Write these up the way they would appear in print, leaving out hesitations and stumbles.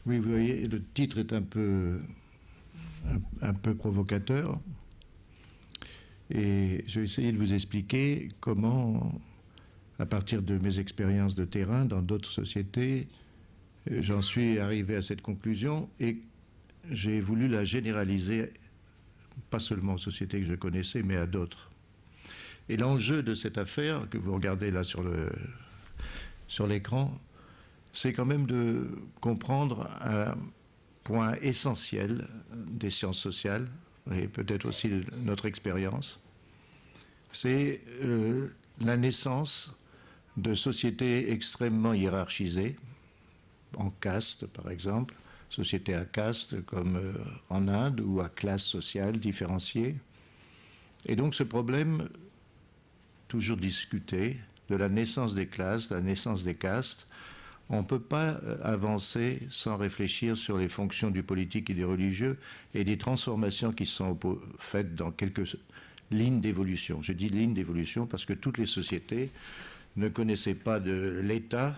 Oui, vous voyez, le titre est un peu provocateur. Et je vais essayer de vous expliquer comment, à partir de mes expériences de terrain dans d'autres sociétés, j'en suis arrivé à cette conclusion et j'ai voulu la généraliser, pas seulement aux sociétés que je connaissais, mais à d'autres. Et l'enjeu de cette affaire, que vous regardez là sur l'écran, c'est quand même de comprendre un point essentiel des sciences sociales, et peut-être aussi de notre expérience, c'est la naissance de sociétés extrêmement hiérarchisées, en caste par exemple, sociétés à caste comme en Inde, ou à classe sociale différenciée. Et donc ce problème, toujours discuté, de la naissance des classes, de la naissance des castes, on ne peut pas avancer sans réfléchir sur les fonctions du politique et du religieux et des transformations qui sont faites dans quelques lignes d'évolution. Je dis lignes d'évolution parce que toutes les sociétés ne connaissaient pas de l'État.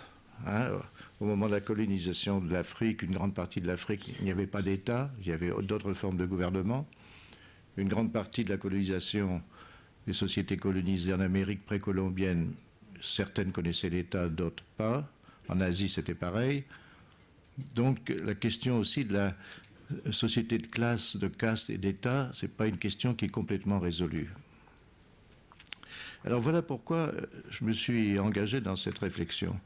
Au moment de la colonisation de l'Afrique, une grande partie de l'Afrique, il n'y avait pas d'État, il y avait d'autres formes de gouvernement. Une grande partie de la colonisation des sociétés colonisées en Amérique précolombienne, certaines connaissaient l'État, d'autres pas. En Asie, c'était pareil. Donc, la question aussi de la société de classe, de caste et d'État, ce n'est pas une question qui est complètement résolue. Alors, voilà pourquoi je me suis engagé dans cette réflexion.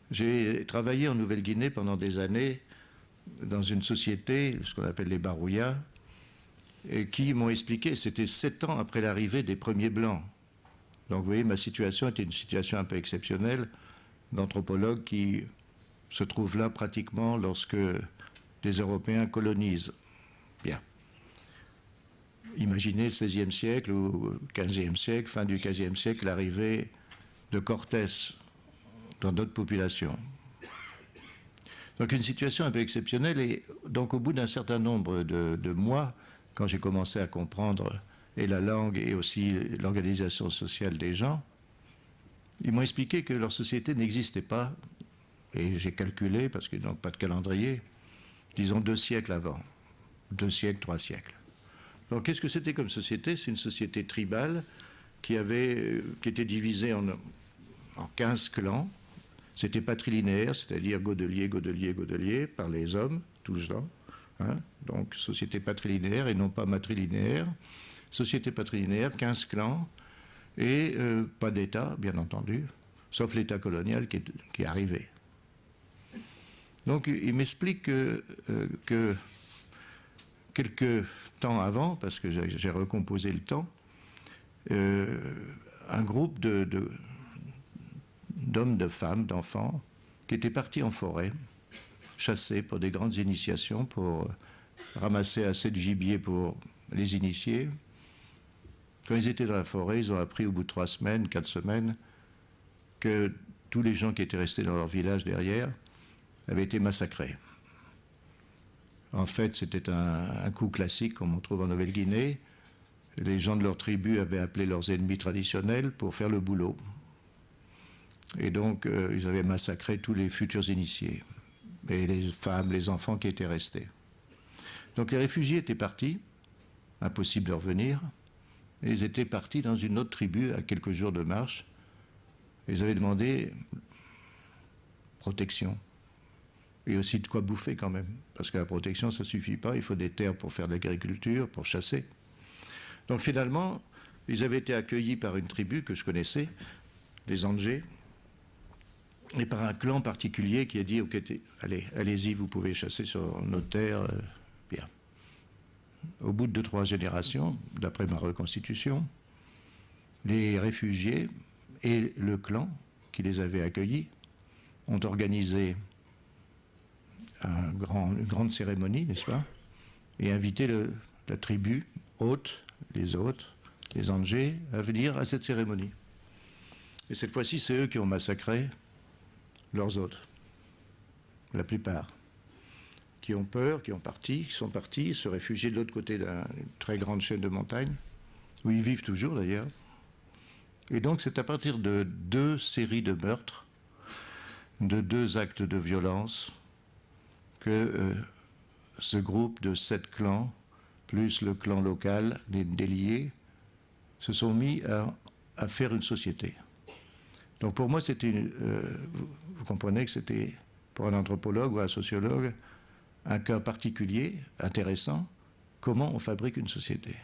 J'ai travaillé en Nouvelle-Guinée pendant des années dans une société, ce qu'on appelle les Barouillas, qui m'ont expliqué, c'était 7 ans après l'arrivée des premiers Blancs. Donc, vous voyez, ma situation était une situation un peu exceptionnelle, d'anthropologues qui se trouvent là pratiquement lorsque les Européens colonisent. Bien. Imaginez le XVIe siècle ou le XVe siècle, fin du XVe siècle, l'arrivée de Cortés dans d'autres populations. Donc une situation un peu exceptionnelle, et donc au bout d'un certain nombre de mois, quand j'ai commencé à comprendre et la langue et aussi l'organisation sociale des gens, ils m'ont expliqué que leur société n'existait pas, et j'ai calculé, parce qu'ils n'ont pas de calendrier, disons 2 siècles avant, 2 siècles, 3 siècles. Donc qu'est-ce que c'était comme société? C'est une société tribale qui était divisée en 15 clans. C'était patrilinéaire, c'est-à-dire godelier, godelier, godelier, par les hommes, tout genre. Donc société patrilinéaire et non pas matrilinéaire. Société patrilinéaire, 15 clans, et pas d'État, bien entendu, sauf l'État colonial qui est arrivé. Donc il m'explique que quelques temps avant, parce que j'ai recomposé le temps, un groupe d'hommes, de femmes, d'enfants, qui étaient partis en forêt, chassés pour des grandes initiations, pour ramasser assez de gibier pour les initier. Quand ils étaient dans la forêt, ils ont appris au bout de 3 semaines, 4 semaines, que tous les gens qui étaient restés dans leur village derrière avaient été massacrés. En fait, c'était un coup classique, comme on trouve en Nouvelle-Guinée. Les gens de leur tribu avaient appelé leurs ennemis traditionnels pour faire le boulot. Et donc, ils avaient massacré tous les futurs initiés, et les femmes, les enfants qui étaient restés. Donc les réfugiés étaient partis, impossible de revenir, et ils étaient partis dans une autre tribu à quelques jours de marche. Ils avaient demandé protection, et aussi de quoi bouffer quand même, parce que la protection, ça ne suffit pas, il faut des terres pour faire de l'agriculture, pour chasser. Donc finalement, ils avaient été accueillis par une tribu que je connaissais, les Andjés, et par un clan particulier qui a dit okay, allez-y, vous pouvez chasser sur nos terres. Bien. Au bout de 2-3 générations, d'après ma reconstitution, les réfugiés et le clan qui les avait accueillis ont organisé une grande cérémonie, n'est-ce pas, et invité la tribu hôte, les autres, les Andjés, à venir à cette cérémonie. Et cette fois-ci, c'est eux qui ont massacré leurs hôtes, la plupart, qui ont peur, qui sont partis, se réfugier de l'autre côté d'une très grande chaîne de montagnes, où ils vivent toujours d'ailleurs. Et donc c'est à partir de 2 séries de meurtres, de 2 actes de violence, que ce groupe de 7 clans, plus le clan local des déliés, se sont mis à faire une société. Donc pour moi, c'était, vous comprenez que c'était, pour un anthropologue ou un sociologue, un cas particulier, intéressant, comment on fabrique une société.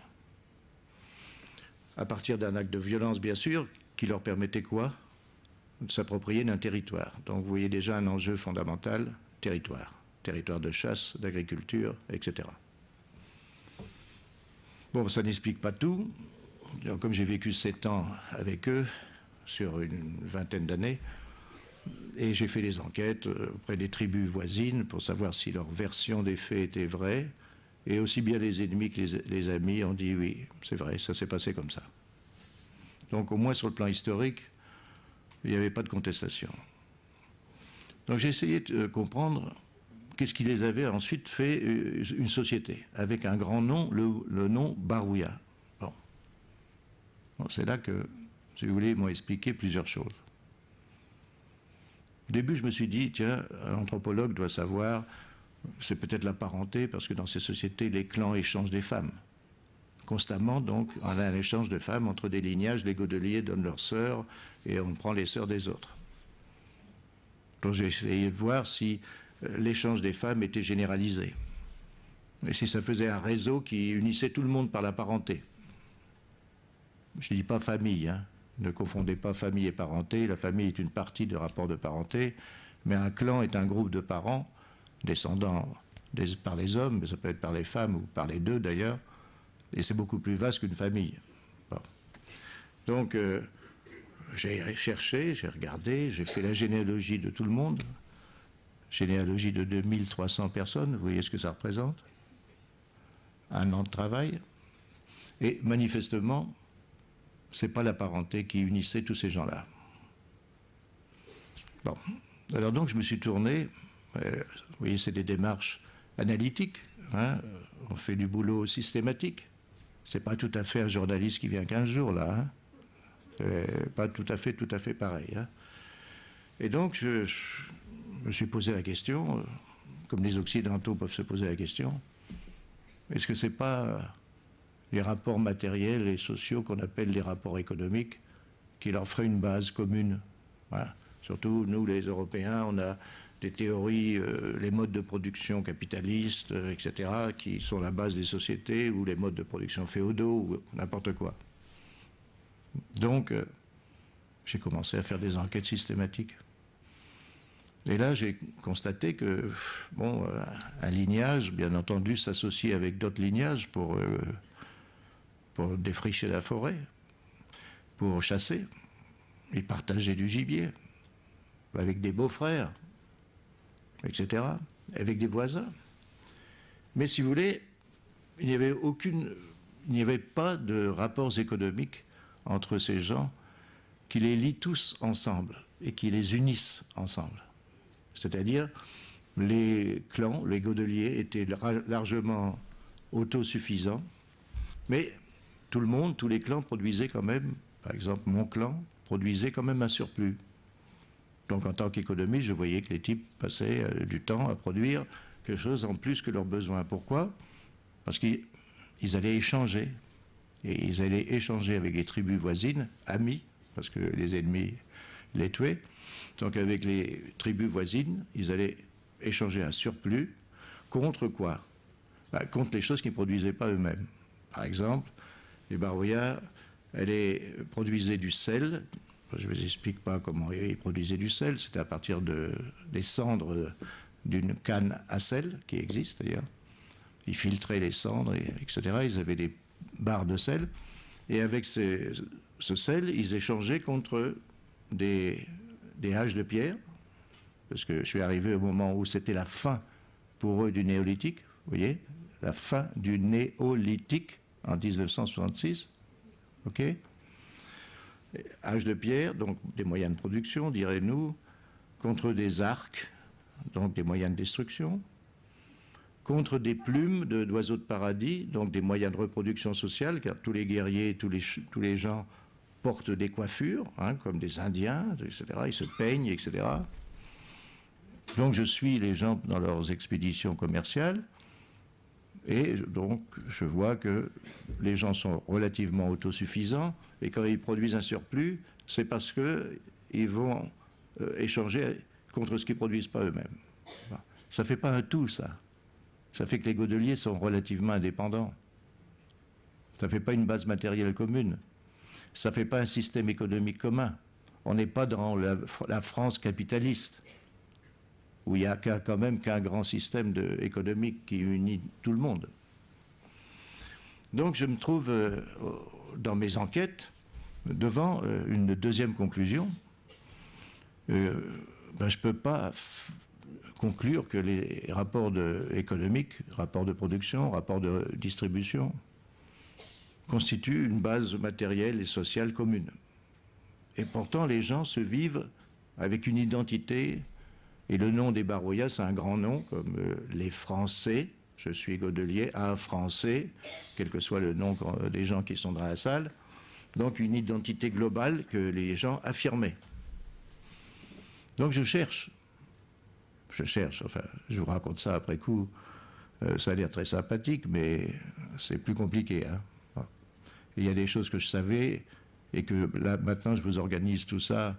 À partir d'un acte de violence, bien sûr, qui leur permettait quoi? De s'approprier d'un territoire. Donc vous voyez déjà un enjeu fondamental, territoire. Territoire de chasse, d'agriculture, etc. Bon, ça n'explique pas tout. Donc, comme j'ai vécu 7 ans avec eux, sur une vingtaine d'années, et j'ai fait des enquêtes auprès des tribus voisines pour savoir si leur version des faits était vraie, et aussi bien les ennemis que les amis ont dit oui, c'est vrai, ça s'est passé comme ça. Donc au moins sur le plan historique, il n'y avait pas de contestation. Donc j'ai essayé de comprendre qu'est-ce qui les avait ensuite fait une société, avec un grand nom, le nom Barouya. Bon. Bon, c'est là que, si vous voulez, ils m'ont expliqué plusieurs choses. Au début, je me suis dit, tiens, un anthropologue doit savoir, c'est peut-être la parenté, parce que dans ces sociétés, les clans échangent des femmes. Constamment, donc, on a un échange de femmes entre des lignages, les Godeliers donnent leurs sœurs, et on prend les sœurs des autres. Donc j'ai essayé de voir si l'échange des femmes était généralisé, et si ça faisait un réseau qui unissait tout le monde par la parenté. Je ne dis pas famille, hein. Ne confondez pas famille et parenté. La famille est une partie du rapport de parenté, mais un clan est un groupe de parents, descendants par les hommes, mais ça peut être par les femmes ou par les deux d'ailleurs, et c'est beaucoup plus vaste qu'une famille. Bon. Donc, j'ai cherché, j'ai regardé, j'ai fait la généalogie de tout le monde, généalogie de 2300 personnes, vous voyez ce que ça représente? Un an de travail, et manifestement, c'est pas la parenté qui unissait tous ces gens-là. Bon, alors donc je me suis tourné, vous voyez, c'est des démarches analytiques, hein, on fait du boulot systématique. C'est pas tout à fait un journaliste qui vient 15 jours là, hein. C'est pas tout à fait pareil. Hein. Et donc je me suis posé la question, comme les Occidentaux peuvent se poser la question, est-ce que c'est pas les rapports matériels et sociaux qu'on appelle les rapports économiques, qui leur feraient une base commune. Voilà. Surtout, nous, les Européens, on a des théories, les modes de production capitalistes, etc., qui sont la base des sociétés, ou les modes de production féodaux, ou n'importe quoi. Donc, j'ai commencé à faire des enquêtes systématiques. Et là, j'ai constaté que, bon, un lignage, bien entendu, s'associe avec d'autres lignages pour défricher la forêt, pour chasser et partager du gibier, avec des beaux-frères, etc., avec des voisins. Mais si vous voulez, il n'y avait pas de rapports économiques entre ces gens qui les lient tous ensemble et qui les unissent ensemble. C'est-à-dire, les clans, les Godeliers, étaient largement autosuffisants, mais tout le monde, tous les clans produisaient quand même, par exemple mon clan, produisait quand même un surplus. Donc en tant qu'économiste, je voyais que les types passaient du temps à produire quelque chose en plus que leurs besoins. Pourquoi? Parce qu'ils allaient échanger. Et ils allaient échanger avec les tribus voisines, amis, parce que les ennemis les tuaient. Donc avec les tribus voisines, ils allaient échanger un surplus contre quoi? Contre les choses qu'ils ne produisaient pas eux-mêmes. Par exemple, les Barouya, produisaient du sel. Je ne vous explique pas comment ils produisaient du sel. C'était à partir des cendres d'une canne à sel, qui existe d'ailleurs. Ils filtraient les cendres, etc. Ils avaient des barres de sel. Et avec ce sel, ils échangeaient contre des haches de pierre. Parce que je suis arrivé au moment où c'était la fin, pour eux, du néolithique. Vous voyez, la fin du néolithique en 1966. OK ? Haches de pierre, donc des moyens de production, direz-nous, contre des arcs, donc des moyens de destruction, contre des plumes d'oiseaux de paradis, donc des moyens de reproduction sociale, car tous les guerriers, tous les gens portent des coiffures, hein, comme des Indiens, etc. Ils se peignent, etc. Donc je suis les gens dans leurs expéditions commerciales, et donc je vois que les gens sont relativement autosuffisants, et quand ils produisent un surplus, c'est parce qu'ils vont échanger contre ce qu'ils ne produisent pas eux-mêmes. Ça ne fait pas un tout, ça. Ça fait que les godeliers sont relativement indépendants. Ça ne fait pas une base matérielle commune. Ça ne fait pas un système économique commun. On n'est pas dans la France capitaliste, où il n'y a quand même qu'un grand système économique qui unit tout le monde. Donc je me trouve dans mes enquêtes devant une deuxième conclusion. Je ne peux pas conclure que les rapports économiques, rapports de production, rapports de distribution, constituent une base matérielle et sociale commune. Et pourtant, les gens se vivent avec une identité, et le nom des Barouillas, c'est un grand nom, comme les Français. Je suis godelier, un Français, quel que soit le nom des gens qui sont dans la salle. Donc une identité globale que les gens affirmaient. Donc je cherche, enfin, je vous raconte ça après coup, ça a l'air très sympathique, mais c'est plus compliqué. Hein. Il y a des choses que je savais, et que là, maintenant, je vous organise tout ça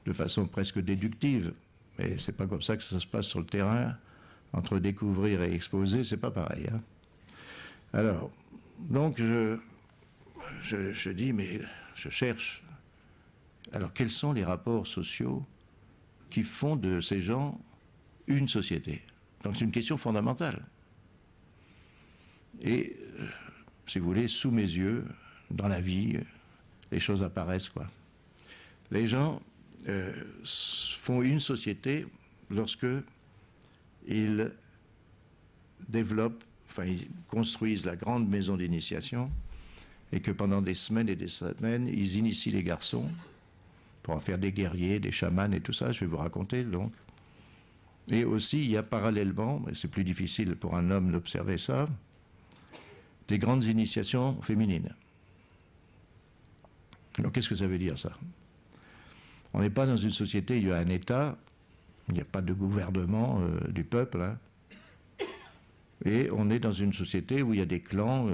de façon presque déductive. Mais c'est pas comme ça que ça se passe sur le terrain. Entre découvrir et exposer, c'est pas pareil. Hein. Alors, donc, je dis, mais je cherche. Alors, quels sont les rapports sociaux qui font de ces gens une société? Donc, c'est une question fondamentale. Et, si vous voulez, sous mes yeux, dans la vie, les choses apparaissent, quoi. Les gens font une société lorsque ils développent, enfin, ils construisent la grande maison d'initiation, et que pendant des semaines et des semaines, ils initient les garçons pour en faire des guerriers, des chamans et tout ça. Je vais vous raconter, donc. Et aussi, il y a parallèlement, mais c'est plus difficile pour un homme d'observer ça, des grandes initiations féminines. Alors, qu'est-ce que ça veut dire, ça? On n'est pas dans une société, il y a un État, il n'y a pas de gouvernement du peuple, hein. Et on est dans une société où il y a des clans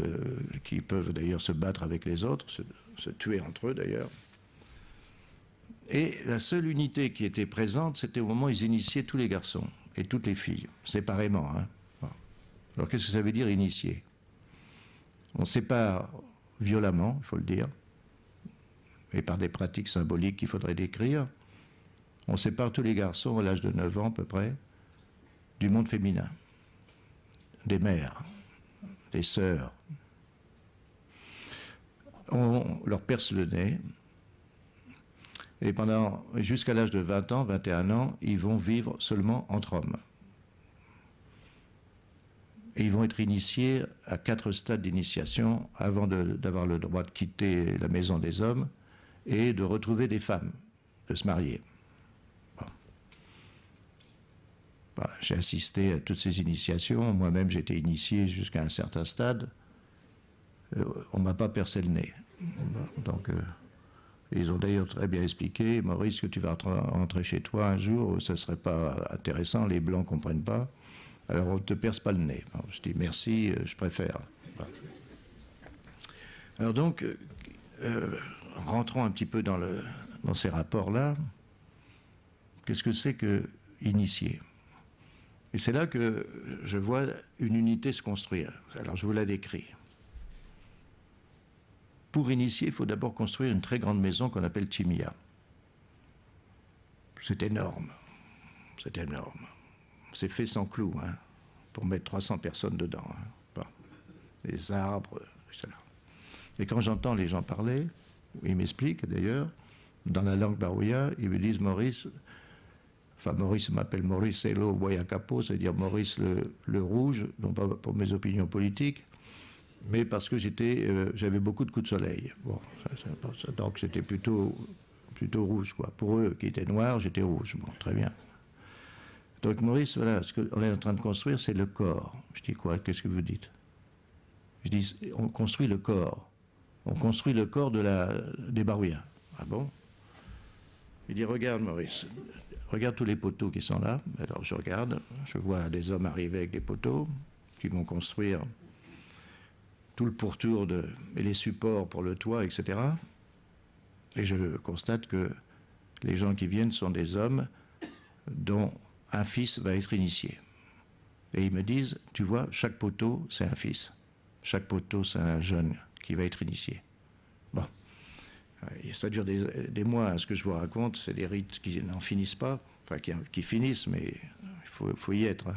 qui peuvent d'ailleurs se battre avec les autres, se tuer entre eux d'ailleurs. Et la seule unité qui était présente, c'était au moment où ils initiaient tous les garçons et toutes les filles, séparément. Hein. Bon. Alors qu'est-ce que ça veut dire initier? On sépare violemment, il faut le dire, et par des pratiques symboliques qu'il faudrait décrire. On sépare tous les garçons à l'âge de 9 ans à peu près du monde féminin, des mères, des sœurs. On leur perce le nez, et jusqu'à l'âge de 20 ans, 21 ans, ils vont vivre seulement entre hommes. Et ils vont être initiés à 4 stades d'initiation avant d'avoir le droit de quitter la maison des hommes et de retrouver des femmes, de se marier. Bon. Voilà, j'ai assisté à toutes ces initiations. Moi-même, j'ai été initié jusqu'à un certain stade. On ne m'a pas percé le nez. Donc, ils ont d'ailleurs très bien expliqué, Maurice, que tu vas rentrer chez toi un jour, ça ne serait pas intéressant, les Blancs ne comprennent pas. Alors, on ne te perce pas le nez. Bon, je dis merci, je préfère. Voilà. Alors donc, rentrons un petit peu dans ces rapports-là. Qu'est-ce que c'est que initier? Et c'est là que je vois une unité se construire. Alors, je vous la décris. Pour initier, il faut d'abord construire une très grande maison qu'on appelle Chimia. C'est énorme. C'est énorme. C'est fait sans clous, hein, pour mettre 300 personnes dedans. Hein. Bon. Des arbres, etc. Et quand j'entends les gens parler, ils m'expliquent d'ailleurs, dans la langue barouilla, ils me disent Maurice, enfin Maurice m'appelle Maurice Elo Boyacapo, c'est-à-dire Maurice le rouge, non pas pour mes opinions politiques, mais parce que j'avais beaucoup de coups de soleil. Bon, donc j'étais plutôt rouge, quoi. Pour eux qui étaient noirs, j'étais rouge. Bon, très bien. Donc Maurice, voilà, ce qu'on est en train de construire, c'est le corps. Je dis quoi? Qu'est-ce que vous dites? Je dis, on construit le corps. On construit le corps des Barouillas. Ah bon? Il dit, regarde Maurice, regarde tous les poteaux qui sont là. Alors je regarde, je vois des hommes arriver avec des poteaux qui vont construire tout le pourtour et les supports pour le toit, etc. Et je constate que les gens qui viennent sont des hommes dont un fils va être initié. Et ils me disent, tu vois, chaque poteau, c'est un fils. Chaque poteau, c'est un jeune qui va être initié. Bon. Ça dure des mois, ce que je vous raconte, c'est des rites qui n'en finissent pas, enfin qui finissent, mais il faut y être.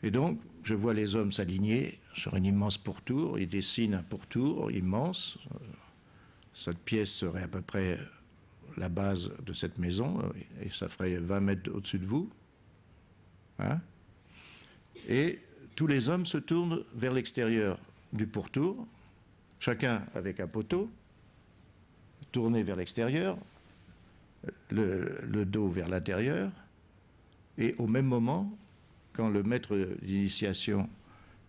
Et donc, je vois les hommes s'aligner sur une immense pourtour, ils dessinent un pourtour immense. Cette pièce serait à peu près la base de cette maison, et ça ferait 20 mètres au-dessus de vous. Hein? Et tous les hommes se tournent vers l'extérieur du pourtour, chacun avec un poteau, tourné vers l'extérieur, le dos vers l'intérieur, et au même moment, quand le maître d'initiation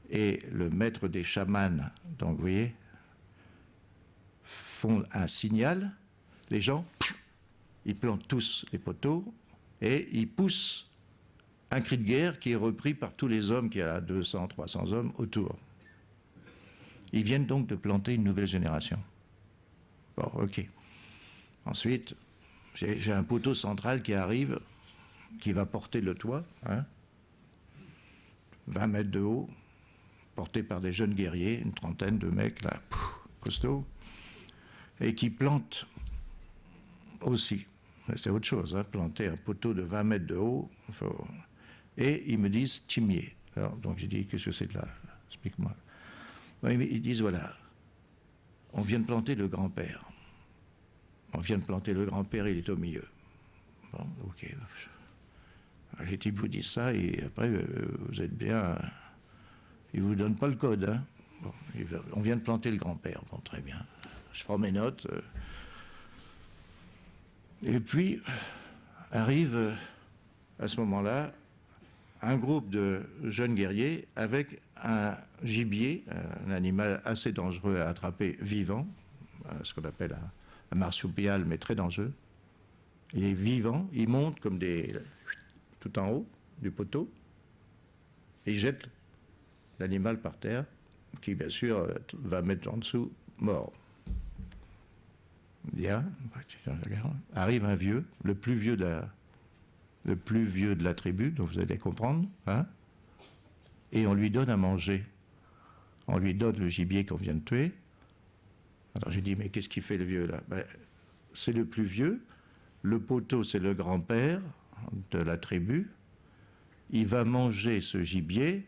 et le maître des chamans, donc vous voyez, font un signal, les gens, ils plantent tous les poteaux et ils poussent un cri de guerre qui est repris par tous les hommes, qui y a 200, 300 hommes autour. Ils viennent donc de planter une nouvelle génération. Bon, ok. Ensuite, j'ai un poteau central qui arrive, qui va porter le toit, hein, 20 mètres de haut, porté par des jeunes guerriers, une trentaine de mecs, là, costauds, et qui plantent aussi. C'est autre chose, hein, planter un poteau de 20 mètres de haut. Et ils me disent Chimier. Alors, donc j'ai dit, qu'est-ce que c'est que là? Explique-moi. Ils disent, voilà, on vient de planter le grand-père. On vient de planter le grand-père, il est au milieu. Bon, ok. Les types vous disent ça, et après, vous êtes bien... Ils ne vous donnent pas le code. Hein. Bon, on vient de planter le grand-père. Bon, très bien. Je prends mes notes. Et puis, arrive, à ce moment-là, un groupe de jeunes guerriers avec un gibier, un animal assez dangereux à attraper vivant, ce qu'on appelle un marsupial, mais très dangereux. Il est vivant, il monte comme tout en haut du poteau, et il jette l'animal par terre, qui bien sûr va mettre en dessous, mort. Bien, arrive un vieux, le plus vieux de la tribu, donc vous allez comprendre, hein, et on lui donne à manger. On lui donne le gibier qu'on vient de tuer. Alors j'ai dit, mais qu'est-ce qu'il fait le vieux là? Ben, c'est le plus vieux, le poteau c'est le grand-père de la tribu, il va manger ce gibier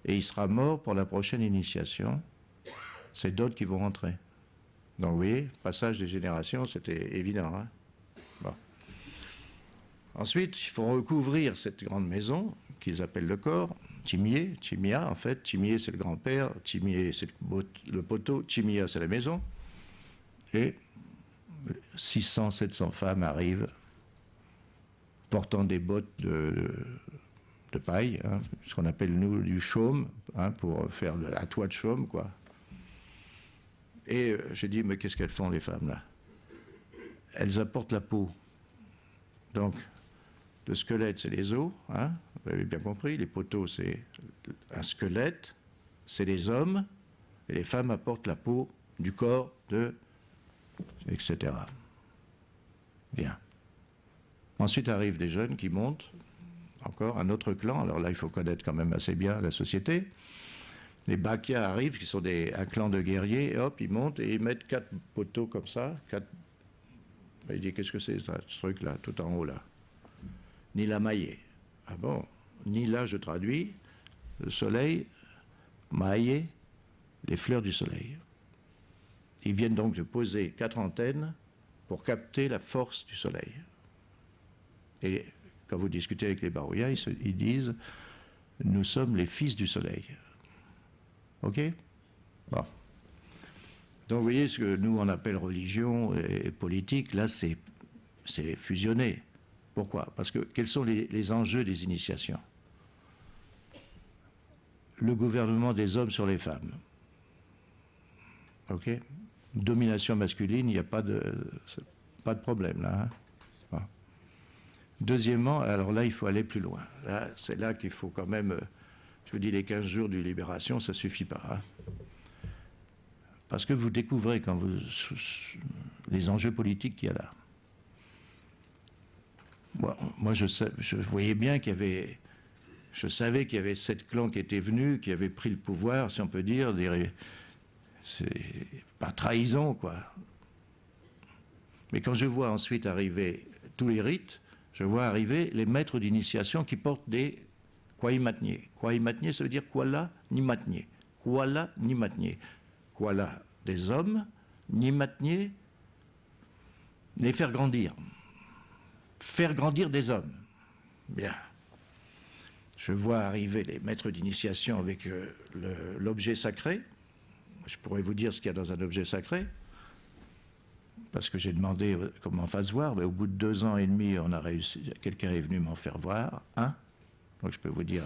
et il sera mort pour la prochaine initiation. C'est d'autres qui vont rentrer. Donc vous voyez, passage des générations, c'était évident. Hein, bon. Ensuite, il faut recouvrir cette grande maison qu'ils appellent le corps, Chimia en fait. Chimier c'est le grand-père, Chimier c'est le poteau, Chimia c'est la maison. Et 600, 700 femmes arrivent portant des bottes de paille, hein, ce qu'on appelle nous du chaume, hein, pour faire un toit de chaume, quoi. Et j'ai dit, mais qu'est-ce qu'elles font les femmes là? Elles apportent la peau. Donc, le squelette, c'est les os, hein, vous avez bien compris, les poteaux, c'est un squelette, c'est les hommes, et les femmes apportent la peau du corps etc. Bien. Ensuite arrivent des jeunes qui montent, encore un autre clan, alors là il faut connaître quand même assez bien la société. Les Bakia arrivent, qui sont un clan de guerriers, et hop, ils montent et ils mettent 4 poteaux comme ça. Il dit, qu'est-ce que c'est ce truc-là, tout en haut là? Nila Maillé. Ah bon? Nila, je traduis, le soleil, Maillé, les fleurs du soleil. Ils viennent donc de poser 4 antennes pour capter la force du soleil. Et quand vous discutez avec les Barouillas, ils disent, nous sommes les fils du soleil. Ok? Bon. Donc vous voyez ce que nous on appelle religion et politique, là c'est fusionné. Pourquoi? Parce que quels sont les enjeux des initiations? Le gouvernement des hommes sur les femmes. Ok? Domination masculine, il n'y a pas de problème là. Hein? Deuxièmement, alors là, il faut aller plus loin. Là, c'est là qu'il faut quand même... Je vous dis, les 15 jours de libération, ça ne suffit pas. Hein. Parce que vous découvrez quand vous, les enjeux politiques qu'il y a là. Bon, moi, je voyais bien qu'il y avait... Je savais qu'il y avait 7 clans qui étaient venus, qui avaient pris le pouvoir, si on peut dire, par trahison, quoi. Mais quand je vois ensuite arriver tous les rites, je vois arriver les maîtres d'initiation qui portent des Kwaimatnier. Kwaimatnier, ça veut dire Kuala Nimatnier. Kuala Nimatnier. Kuala, des hommes, Nimatnier, les faire grandir. Faire grandir des hommes. Bien. Je vois arriver les maîtres d'initiation avec l'objet sacré. Je pourrais vous dire ce qu'il y a dans un objet sacré, parce que j'ai demandé qu'on m'en fasse voir, mais au bout de 2 ans et demi, on a réussi, quelqu'un est venu m'en faire voir, un. Donc je peux vous dire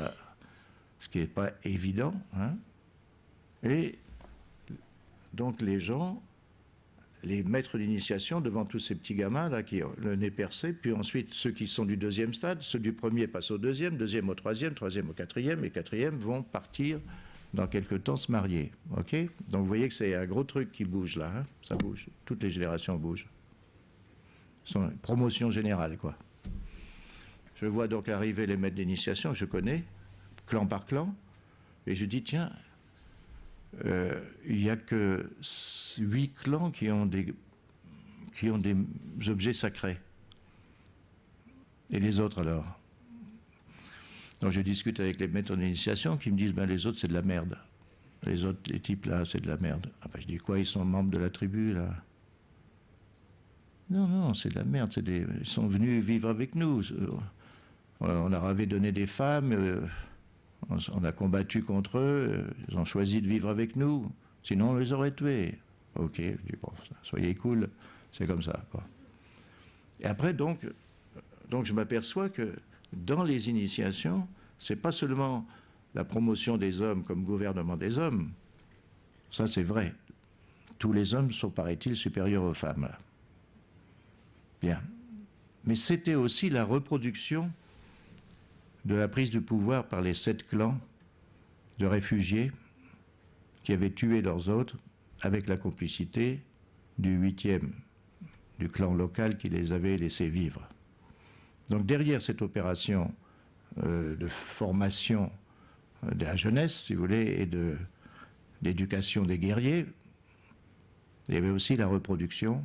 ce qui n'est pas évident. Hein. Et donc les gens, les maîtres d'initiation, devant tous ces petits gamins là qui ont le nez percé, puis ensuite ceux qui sont du 2e stade, ceux du 1er passent au 2e, 2e au 3e, 3e au 4e, et 4e vont partir dans quelque temps se marier. Ok ? Donc vous voyez que c'est un gros truc qui bouge là, hein. Ça bouge, toutes les générations bougent. C'est une promotion générale, quoi. Je vois donc arriver les maîtres d'initiation que je connais, clan par clan, et je dis, tiens, il n'y a que 8 clans qui ont des objets sacrés. Et les autres, alors? Donc je discute avec les maîtres d'initiation qui me disent, ben, les autres, c'est de la merde. Les autres, les types là, c'est de la merde. Ah ben, je dis, quoi, ils sont membres de la tribu, là? Non, non, c'est de la merde. Ils sont venus vivre avec nous. On leur avait donné des femmes, on a combattu contre eux, ils ont choisi de vivre avec nous, sinon on les aurait tués. Ok, je dis, bon, soyez cool, c'est comme ça. Bon. Et après, donc je m'aperçois que dans les initiations, c'est pas seulement la promotion des hommes comme gouvernement des hommes, ça c'est vrai. Tous les hommes sont, paraît-il, supérieurs aux femmes. Bien. Mais c'était aussi la reproduction de la prise du pouvoir par les 7 clans de réfugiés qui avaient tué leurs hôtes avec la complicité du 8e, du clan local qui les avait laissés vivre. Donc derrière cette opération de formation de la jeunesse, si vous voulez, et d'éducation des guerriers, il y avait aussi la reproduction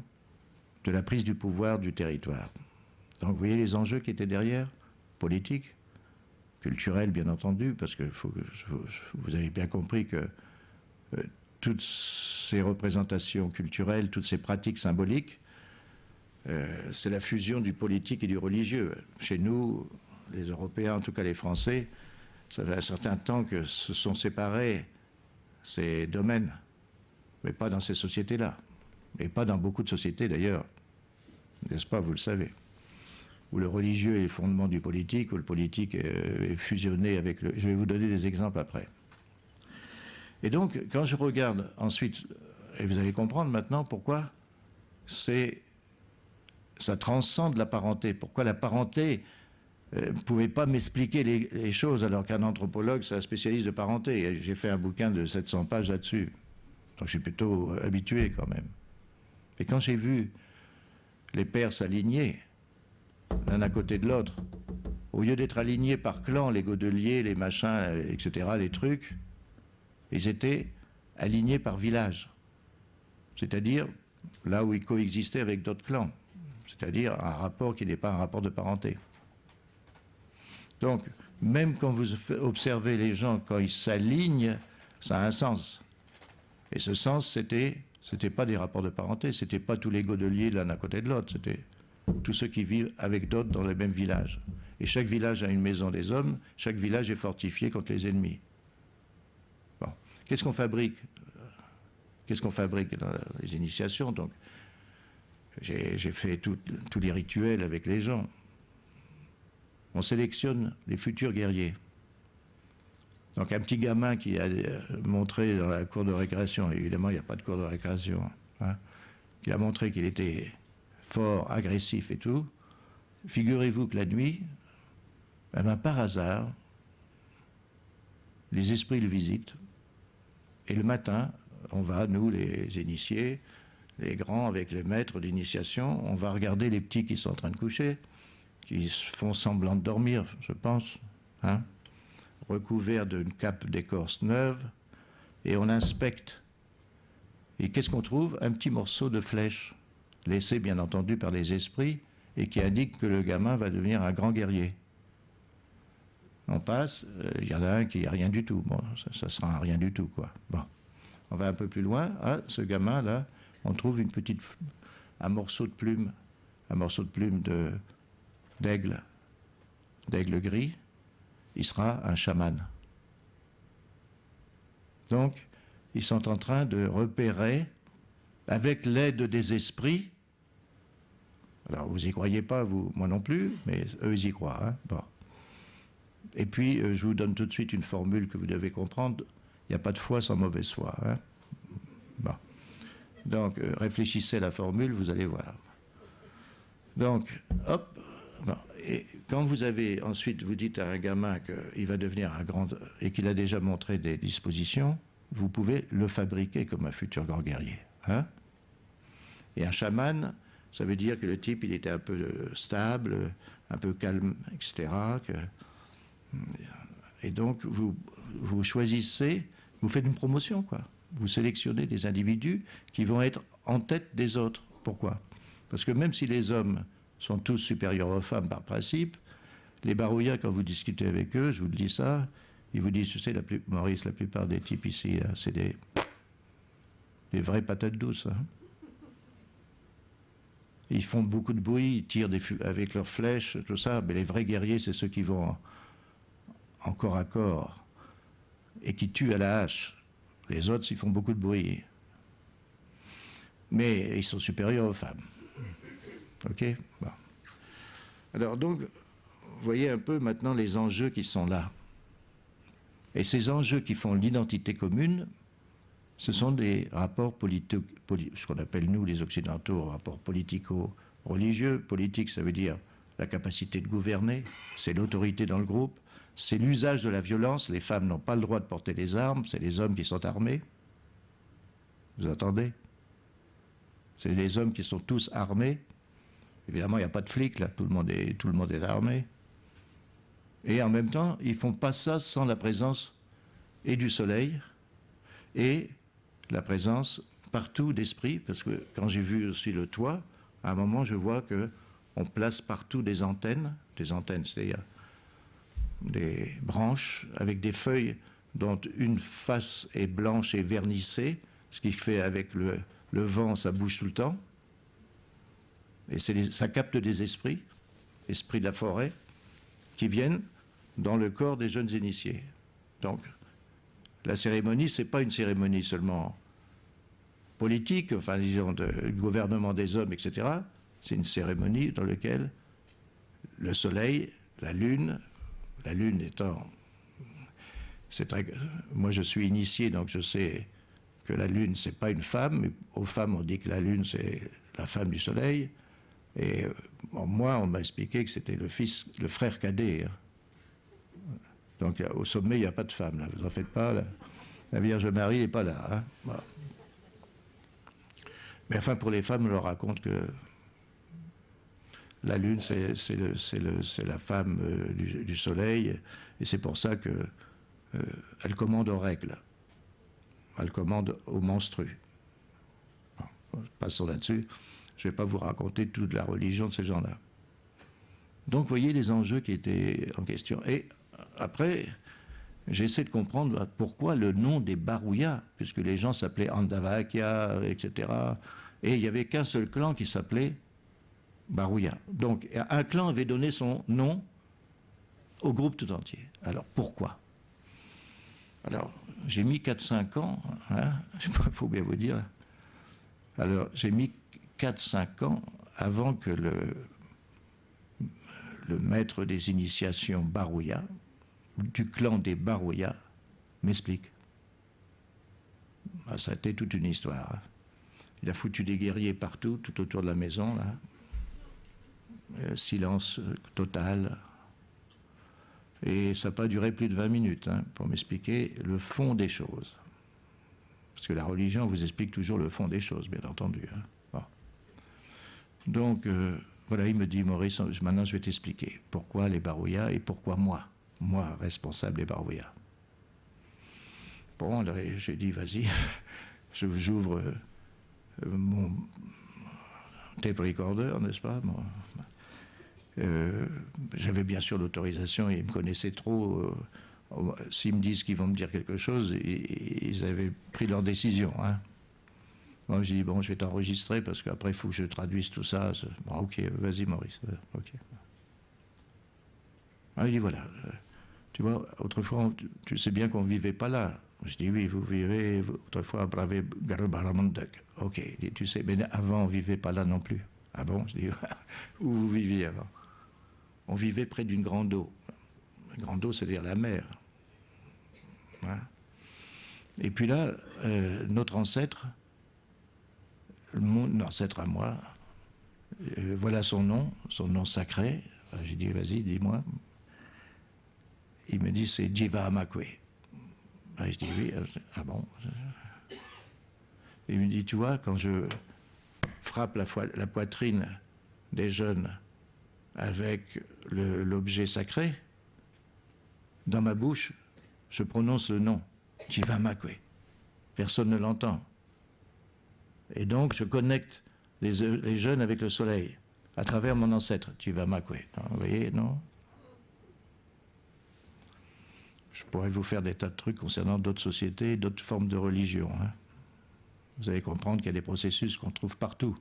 de la prise du pouvoir du territoire. Donc vous voyez les enjeux qui étaient derrière, politiques, culturels bien entendu, parce que vous avez bien compris que toutes ces représentations culturelles, toutes ces pratiques symboliques, c'est la fusion du politique et du religieux. Chez nous, les Européens, en tout cas les Français, ça fait un certain temps que se sont séparés ces domaines, mais pas dans ces sociétés-là, et pas dans beaucoup de sociétés d'ailleurs, n'est-ce pas, vous le savez, où le religieux est le fondement du politique, où le politique est fusionné avec le... Je vais vous donner des exemples après. Et donc, quand je regarde ensuite, et vous allez comprendre maintenant pourquoi ça transcende la parenté, pourquoi la parenté ne pouvait pas m'expliquer les choses, alors qu'un anthropologue, c'est un spécialiste de parenté. J'ai fait un bouquin de 700 pages là-dessus. Donc je suis plutôt habitué quand même. Et quand j'ai vu les pères s'aligner, l'un à côté de l'autre, au lieu d'être alignés par clan, les godeliers, les machins, etc., les trucs, ils étaient alignés par village. C'est-à-dire là où ils coexistaient avec d'autres clans. C'est-à-dire un rapport qui n'est pas un rapport de parenté. Donc, même quand vous observez les gens, quand ils s'alignent, ça a un sens. Et ce sens, c'était pas des rapports de parenté, c'était pas tous les godeliers l'un à côté de l'autre, c'était tous ceux qui vivent avec d'autres dans le même village. Et chaque village a une maison des hommes, chaque village est fortifié contre les ennemis. Bon. Qu'est-ce qu'on fabrique dans les initiations, donc j'ai fait tous les rituels avec les gens. On sélectionne les futurs guerriers. Donc un petit gamin qui a montré dans la cour de récréation, évidemment il n'y a pas de cour de récréation, hein, qui a montré qu'il était fort, agressif et tout, figurez-vous que la nuit, eh ben, par hasard, les esprits le visitent. Et le matin, on va, nous, les initiés, les grands avec les maîtres d'initiation, on va regarder les petits qui sont en train de coucher, qui font semblant de dormir, je pense, hein, recouverts d'une cape d'écorce neuve, et on inspecte. Et qu'est-ce qu'on trouve? Un petit morceau de flèche, laissé bien entendu par les esprits, et qui indique que le gamin va devenir un grand guerrier. On passe, il y en a un qui n'a rien du tout. Bon, ça sera un rien du tout, quoi. Bon, on va un peu plus loin. Ah, ce gamin-là, on trouve un morceau de plume d'aigle gris. Il sera un chaman. Donc, ils sont en train de repérer, avec l'aide des esprits. Alors, vous n'y croyez pas, vous, moi non plus, mais eux, ils y croient. Hein. Bon. Et puis, je vous donne tout de suite une formule que vous devez comprendre. Il n'y a pas de foi sans mauvaise foi. Hein. Bon. Donc, réfléchissez à la formule, vous allez voir. Donc, hop. Bon. Et quand vous avez, ensuite, vous dites à un gamin qu'il va devenir un grand, et qu'il a déjà montré des dispositions, vous pouvez le fabriquer comme un futur grand guerrier. Hein. Et un chaman, ça veut dire que le type, il était un peu stable, un peu calme, etc., et donc, vous choisissez, vous faites une promotion, quoi. Vous sélectionnez des individus qui vont être en tête des autres. Pourquoi? Parce que même si les hommes sont tous supérieurs aux femmes par principe, les barouillas, quand vous discutez avec eux, je vous dis ça, ils vous disent, tu sais, Maurice, la plupart des types ici, c'est des vraies patates douces. Hein. Ils font beaucoup de bruit, ils tirent avec leurs flèches, tout ça, mais les vrais guerriers, c'est ceux qui vont en corps à corps et qui tuent à la hache. Les autres, ils font beaucoup de bruit. Mais ils sont supérieurs aux femmes. OK? Bon. Alors donc, vous voyez un peu maintenant les enjeux qui sont là. Et ces enjeux qui font l'identité commune, ce sont des rapports ce qu'on appelle nous les Occidentaux, rapports politico-religieux. Politique, ça veut dire la capacité de gouverner, c'est l'autorité dans le groupe, c'est l'usage de la violence. Les femmes n'ont pas le droit de porter des armes, c'est les hommes qui sont armés. Vous entendez? C'est les hommes qui sont tous armés. Évidemment, il n'y a pas de flics, là, tout le monde est armé. Et en même temps, ils ne font pas ça sans la présence et du soleil et la présence partout d'esprit, parce que quand j'ai vu aussi le toit, à un moment, je vois qu'on place partout des antennes, c'est-à-dire des branches avec des feuilles dont une face est blanche et vernissée, ce qui fait avec le vent, ça bouge tout le temps. Et ça capte des esprits de la forêt, qui viennent dans le corps des jeunes initiés. Donc, la cérémonie, ce n'est pas une cérémonie seulement politique, enfin disons de gouvernement des hommes, etc. C'est une cérémonie dans laquelle le soleil, la lune étant... moi je suis initié, donc je sais que la lune, ce n'est pas une femme, mais aux femmes on dit que la lune c'est la femme du soleil. Et moi, on m'a expliqué que c'était le frère cadet. Hein. Donc au sommet, il n'y a pas de femme, là. Vous n'en faites pas. La Vierge Marie n'est pas là. Hein. Voilà. Mais enfin, pour les femmes, on leur raconte que la Lune, c'est la femme du Soleil, et c'est pour ça qu'elle commande aux règles. Elle commande aux menstrues. Bon, passons là-dessus. Je ne vais pas vous raconter toute la religion de ces gens-là. Donc, vous voyez les enjeux qui étaient en question. Et après, j'essaie de comprendre pourquoi le nom des Barouillas, puisque les gens s'appelaient Andavakia, etc. Et il n'y avait qu'un seul clan qui s'appelait Barouilla. Donc, un clan avait donné son nom au groupe tout entier. Alors, pourquoi? Alors, j'ai mis 4-5 ans, hein, il faut bien vous dire. Alors, j'ai mis 4-5 ans avant que le maître des initiations Barouilla, du clan des Barouillas, m'explique. Ah, ça a été toute une histoire. Hein. Il a foutu des guerriers partout, tout autour de la maison, là. silence total. Et ça n'a pas duré plus de 20 minutes pour m'expliquer le fond des choses. Parce que la religion vous explique toujours le fond des choses, bien entendu. Bon. Donc, voilà, il me dit, Maurice, maintenant je vais t'expliquer pourquoi les Barouillas et pourquoi moi, responsable des Barouillas. Bon, alors j'ai dit, vas-y, j'ouvre mon tape recorder, n'est-ce pas? J'avais bien sûr l'autorisation, ils me connaissaient trop. S'ils me disent qu'ils vont me dire quelque chose, ils avaient pris leur décision. Moi, j'ai dit, bon, je vais t'enregistrer parce qu'après, il faut que je traduise tout ça. Bon, ok, vas-y, Maurice. Ok. Il dit, voilà, tu vois, autrefois, tu sais bien qu'on ne vivait pas là. Je dis, oui, vous vivez autrefois à Bravé Garbaramandek. Ok, il dit, tu sais, mais avant, on ne vivait pas là non plus. Ah bon? Je dis, où vous viviez avant? On vivait près d'une grande eau. Une grande eau, c'est-à-dire la mer. Et puis là, notre ancêtre, mon ancêtre à moi, voilà son nom sacré. J'ai dit, vas-y, dis-moi. Il me dit, c'est Jiva Amakwe. Je dis, oui. Ah bon? Il me dit, tu vois, quand je frappe la poitrine des jeunes avec l'objet sacré, dans ma bouche, je prononce le nom, Jiva Amakwe. Personne ne l'entend. Et donc, je connecte les jeunes avec le soleil, à travers mon ancêtre, Jiva Amakwe. Vous voyez, non? Je pourrais vous faire des tas de trucs concernant d'autres sociétés, d'autres formes de religion. Vous allez comprendre qu'il y a des processus qu'on trouve partout.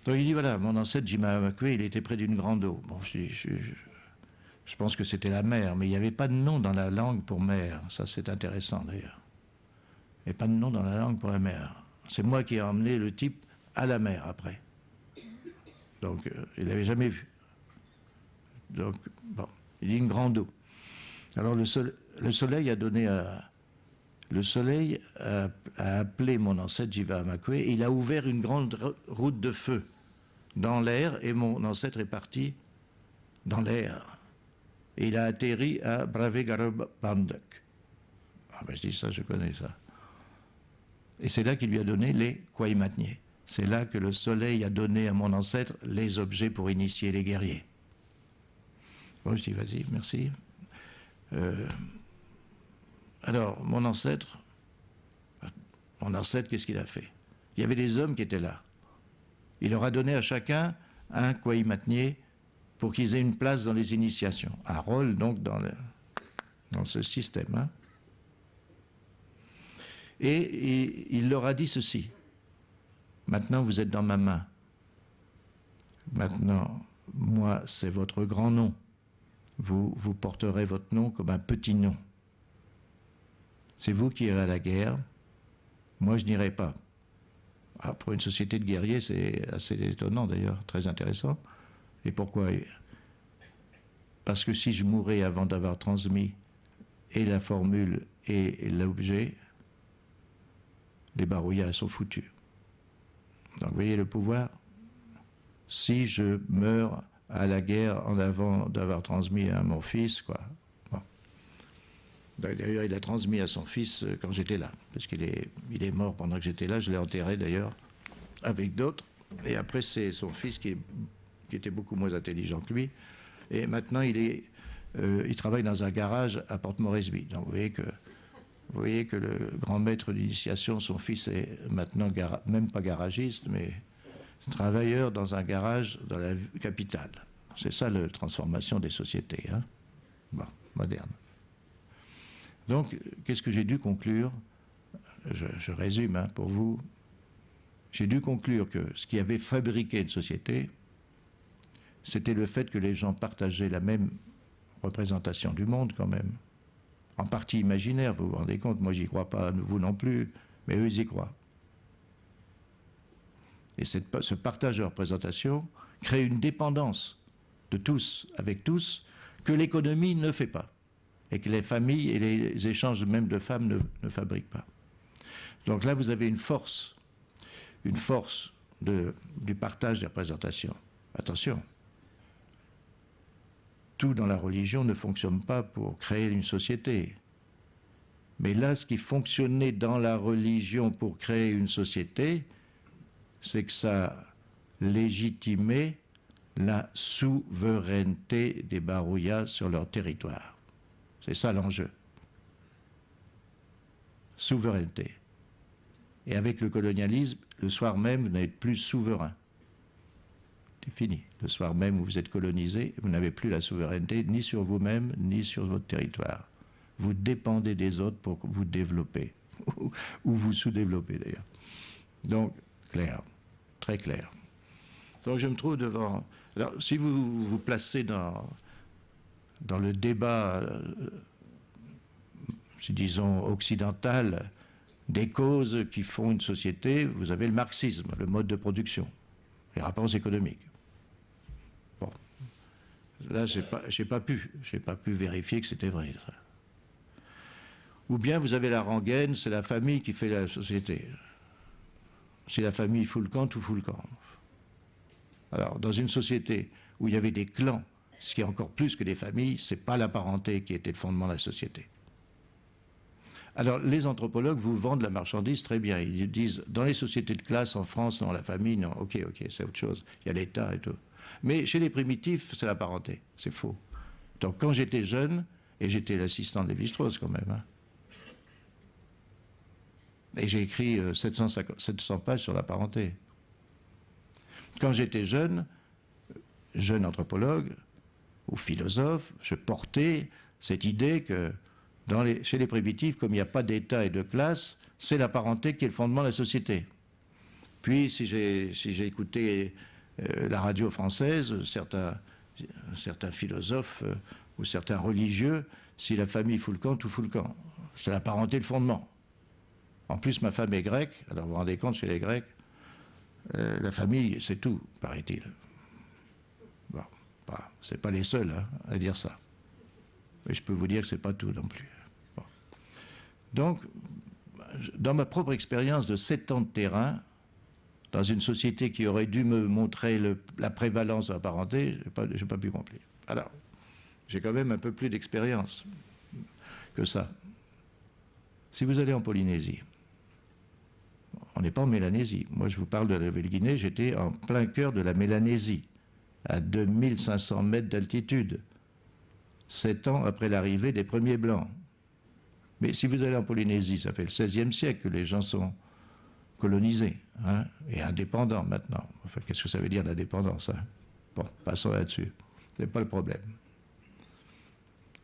Donc il dit, voilà, mon ancêtre, Jiva Amakwe, il était près d'une grande eau. Bon, je pense que c'était la mer, mais il n'y avait pas de nom dans la langue pour mer. Ça, c'est intéressant, d'ailleurs. Il n'y avait pas de nom dans la langue pour la mer. C'est moi qui ai emmené le type à la mer, après. Donc, il n'avait jamais vu. Donc, bon, il dit une grande eau. Alors, le soleil a donné le soleil a appelé mon ancêtre Jiva Amakwe et il a ouvert une grande route de feu dans l'air et mon ancêtre est parti dans l'air. Et il a atterri à Bravegarabanduk. Ah ben je dis ça, je connais ça. Et c'est là qu'il lui a donné les Kwaimatnié. C'est là que le soleil a donné à mon ancêtre les objets pour initier les guerriers. Bon, je dis vas-y, merci. Alors, mon ancêtre, qu'est-ce qu'il a fait? Il y avait des hommes qui étaient là. Il leur a donné à chacun un Kwaimatnié pour qu'ils aient une place dans les initiations. Un rôle, donc, dans ce système. Et il leur a dit ceci. Maintenant, vous êtes dans ma main. Maintenant, moi, c'est votre grand nom. Vous porterez votre nom comme un petit nom. C'est vous qui irez à la guerre. Moi, je n'irai pas. Alors, pour une société de guerriers, c'est assez étonnant d'ailleurs, très intéressant. Et pourquoi? Parce que si je mourais avant d'avoir transmis et la formule et l'objet, les Barouillas sont foutus. Donc vous voyez le pouvoir. Si je meurs à la guerre en avant d'avoir transmis à mon fils, quoi. Bon. D'ailleurs, il a transmis à son fils quand j'étais là, parce qu'il est mort pendant que j'étais là. Je l'ai enterré d'ailleurs avec d'autres. Et après, c'est son fils qui était beaucoup moins intelligent que lui. Et maintenant, il travaille dans un garage à Port Moresby. Donc vous voyez que le grand maître d'initiation, son fils est maintenant même pas garagiste, mais travailleur dans un garage dans la capitale. C'est ça la transformation des sociétés, bon, moderne. Donc, qu'est-ce que j'ai dû conclure? Je résume pour vous. J'ai dû conclure que ce qui avait fabriqué une société, c'était le fait que les gens partageaient la même représentation du monde quand même. En partie imaginaire, vous vous rendez compte, moi j'y crois pas, vous non plus, mais eux ils y croient. Et ce partage de représentation crée une dépendance de tous, avec tous, que l'économie ne fait pas. Et que les familles et les échanges même de femmes ne fabriquent pas. Donc là, vous avez une force du partage des représentations. Attention. Tout dans la religion ne fonctionne pas pour créer une société. Mais là, ce qui fonctionnait dans la religion pour créer une société, c'est que ça légitimait la souveraineté des Barouillas sur leur territoire. C'est ça l'enjeu. Souveraineté. Et avec le colonialisme, le soir même, vous n'êtes plus souverain. C'est fini. Le soir même où vous êtes colonisé, vous n'avez plus la souveraineté ni sur vous-même, ni sur votre territoire. Vous dépendez des autres pour vous développer, ou vous sous-développer d'ailleurs. Donc, clair, très clair. Donc je me trouve devant... Alors, si vous vous placez dans le débat, disons, occidental, des causes qui font une société, vous avez le marxisme, le mode de production, les rapports économiques. Bon. Là, j'ai pas pu vérifier que c'était vrai, ça. Ou bien vous avez la rengaine, c'est la famille qui fait la société. Si la famille fout le camp, tout fout le camp. Alors, dans une société où il y avait des clans, ce qui est encore plus que des familles, c'est pas la parenté qui était le fondement de la société. Alors, les anthropologues vous vendent la marchandise très bien. Ils disent, dans les sociétés de classe, en France, non, la famille, non, ok, c'est autre chose. Il y a l'État et tout. Mais chez les primitifs, c'est la parenté. C'est faux. Donc, quand j'étais jeune, et j'étais l'assistant de Lévi-Strauss quand même, hein, et j'ai écrit 700 pages sur la parenté. Quand j'étais jeune anthropologue ou philosophe, je portais cette idée que chez les primitifs, comme il n'y a pas d'État et de classe, c'est la parenté qui est le fondement de la société. Puis, si j'ai écouté la radio française, certains philosophes ou certains religieux, si la famille fout le camp, tout fout le camp. C'est la parenté le fondement. En plus, ma femme est grecque, alors vous vous rendez compte, chez les Grecs, la famille, c'est tout, paraît-il. Bon, c'est pas les seuls à dire ça. Mais je peux vous dire que c'est pas tout non plus. Bon. Donc, dans ma propre expérience de 7 ans de terrain, dans une société qui aurait dû me montrer la prévalence de la parenté, j'ai pas pu comprendre. Alors, j'ai quand même un peu plus d'expérience que ça. Si vous allez en Polynésie, on n'est pas en Mélanésie. Moi, je vous parle de la Nouvelle-Guinée, j'étais en plein cœur de la Mélanésie, à 2500 mètres d'altitude, 7 ans après l'arrivée des premiers Blancs. Mais si vous allez en Polynésie, ça fait le XVIe siècle que les gens sont colonisés, hein, et indépendants maintenant. Enfin, qu'est-ce que ça veut dire l'indépendance, hein? Bon, passons là-dessus. Ce n'est pas le problème.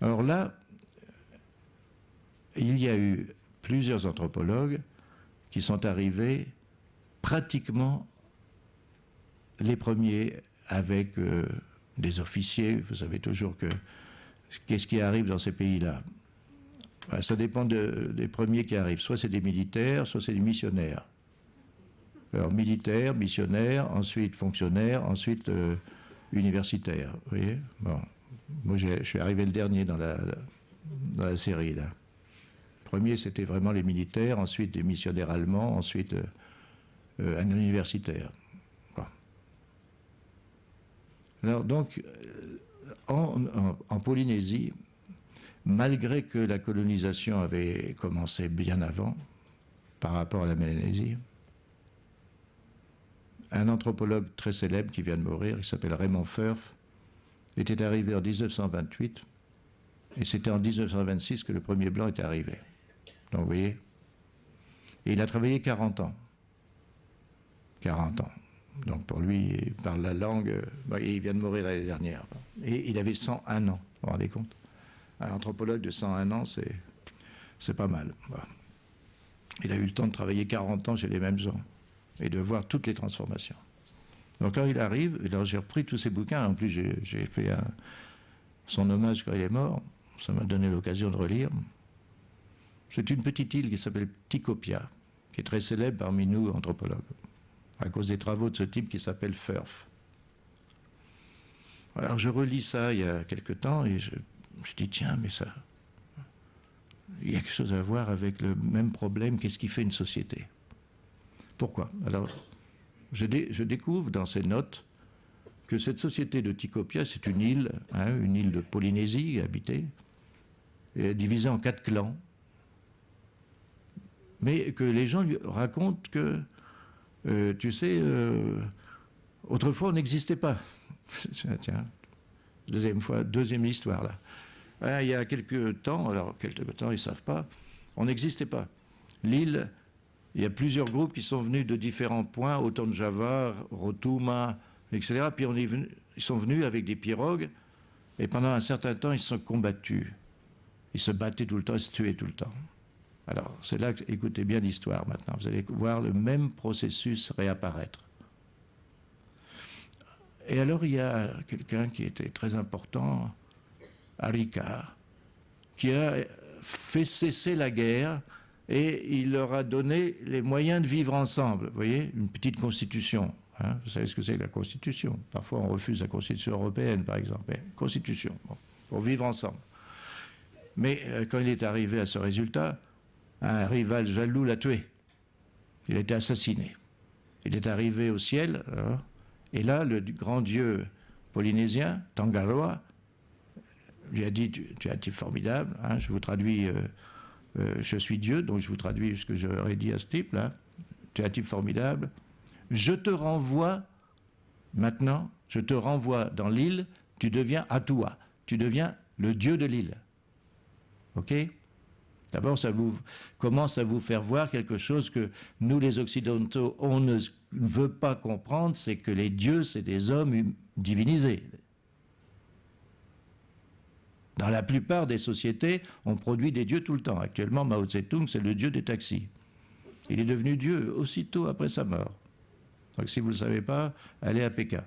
Alors là, il y a eu plusieurs anthropologues qui sont arrivés pratiquement les premiers avec des officiers. Vous savez toujours que qu'est-ce qui arrive dans ces pays-là? Ben, ça dépend des premiers qui arrivent. Soit c'est des militaires, soit c'est des missionnaires. Alors militaires, missionnaires, ensuite fonctionnaires, ensuite universitaires. Vous voyez? Bon. Moi, je suis arrivé le dernier dans la série, là. Premier, c'était vraiment les militaires, ensuite des missionnaires allemands, ensuite un universitaire. Bon. Alors donc, en Polynésie, malgré que la colonisation avait commencé bien avant, par rapport à la Mélanésie, un anthropologue très célèbre qui vient de mourir, qui s'appelle Raymond Firth, était arrivé en 1928, et c'était en 1926 que le premier blanc est arrivé. Donc vous voyez, et il a travaillé 40 ans. 40 ans. Donc pour lui, il parle la langue, il vient de mourir l'année dernière. Et il avait 101 ans, vous vous rendez compte? Un anthropologue de 101 ans, c'est pas mal. Voilà. Il a eu le temps de travailler 40 ans chez les mêmes gens et de voir toutes les transformations. Donc quand il arrive, alors j'ai repris tous ses bouquins, en plus j'ai fait son hommage quand il est mort, ça m'a donné l'occasion de relire. C'est une petite île qui s'appelle Tikopia, qui est très célèbre parmi nous anthropologues, à cause des travaux de ce type qui s'appelle Firth. Alors je relis ça il y a quelque temps et je dis tiens, mais ça, il y a quelque chose à voir avec le même problème, qu'est-ce qui fait une société? Pourquoi? Alors je découvre dans ces notes que cette société de Tikopia, c'est une île de Polynésie habitée, divisée en 4 clans, mais que les gens lui racontent que, tu sais, autrefois on n'existait pas. Tiens, deuxième histoire là. Il y a quelques temps, ils ne savent pas, on n'existait pas. L'île, il y a plusieurs groupes qui sont venus de différents points, autant de Java, Rotuma, etc. Puis ils sont venus avec des pirogues, et pendant un certain temps, ils se sont combattus. Ils se battaient tout le temps, ils se tuaient tout le temps. Alors, c'est là que, écoutez bien l'histoire maintenant, vous allez voir le même processus réapparaître. Et alors, il y a quelqu'un qui était très important, Arika, qui a fait cesser la guerre et il leur a donné les moyens de vivre ensemble. Vous voyez, une petite constitution. Hein, vous savez ce que c'est que la constitution. Parfois, on refuse la constitution européenne, par exemple. Mais constitution, bon, pour vivre ensemble. Mais quand il est arrivé à ce résultat, un rival jaloux l'a tué. Il a été assassiné. Il est arrivé au ciel, alors, et là, le grand dieu polynésien, Tangaroa, lui a dit, tu es un type formidable, hein, je vous traduis, je suis Dieu, donc je vous traduis ce que j'aurais dit à ce type-là, tu es un type formidable, je te renvoie, maintenant, je te renvoie dans l'île, tu deviens Atua, tu deviens le dieu de l'île. Ok ? D'abord, ça vous commence à vous faire voir quelque chose que nous, les Occidentaux, on ne veut pas comprendre, c'est que les dieux, c'est des hommes divinisés. Dans la plupart des sociétés, on produit des dieux tout le temps. Actuellement, Mao Tse-tung, c'est le dieu des taxis. Il est devenu dieu aussitôt après sa mort. Donc, si vous ne le savez pas, allez à Pékin.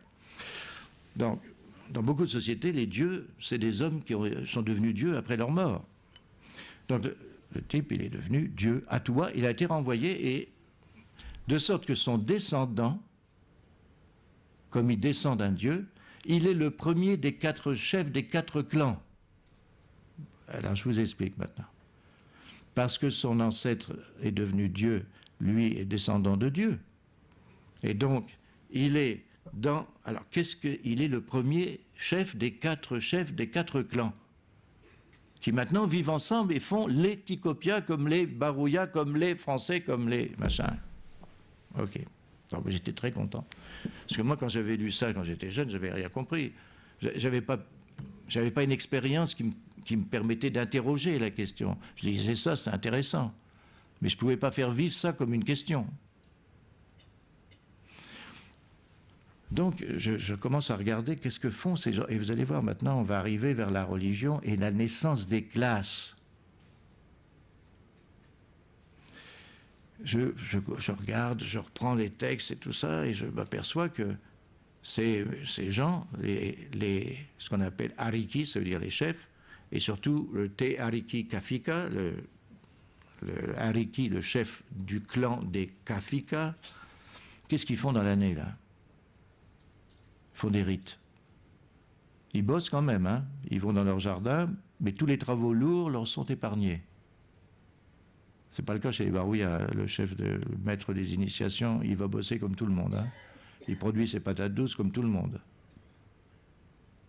Donc, dans beaucoup de sociétés, les dieux, c'est des hommes qui sont devenus dieux après leur mort. Donc, le type, il est devenu Dieu à toi, il a été renvoyé, et de sorte que son descendant, comme il descend d'un Dieu, il est le premier des 4 chefs des 4 clans. Alors, je vous explique maintenant. Parce que son ancêtre est devenu Dieu, lui est descendant de Dieu. Et donc, il est dans... Alors, il est le premier chef des 4 chefs des 4 clans, qui maintenant vivent ensemble et font les Tikopia comme les Barouya, comme les Français, comme les machins. Ok. Donc j'étais très content. Parce que moi, quand j'avais lu ça, quand j'étais jeune, j'avais rien compris. J'avais pas une expérience qui me permettait d'interroger la question. Je disais ça, c'est intéressant. Mais je ne pouvais pas faire vivre ça comme une question. Donc, je commence à regarder qu'est-ce que font ces gens. Et vous allez voir, maintenant, on va arriver vers la religion et la naissance des classes. Je regarde, je reprends les textes et tout ça, et je m'aperçois que ces gens, ce qu'on appelle Ariki, ça veut dire les chefs, et surtout le Te Ariki Kafika, le Ariki, le chef du clan des Kafika, qu'est-ce qu'ils font dans l'année, là ? Ils font des rites. Ils bossent quand même, hein. Ils vont dans leur jardin, mais tous les travaux lourds leur sont épargnés. C'est pas le cas chez les Barouya. Le chef, le maître des initiations, il va bosser comme tout le monde. Hein. Il produit ses patates douces comme tout le monde.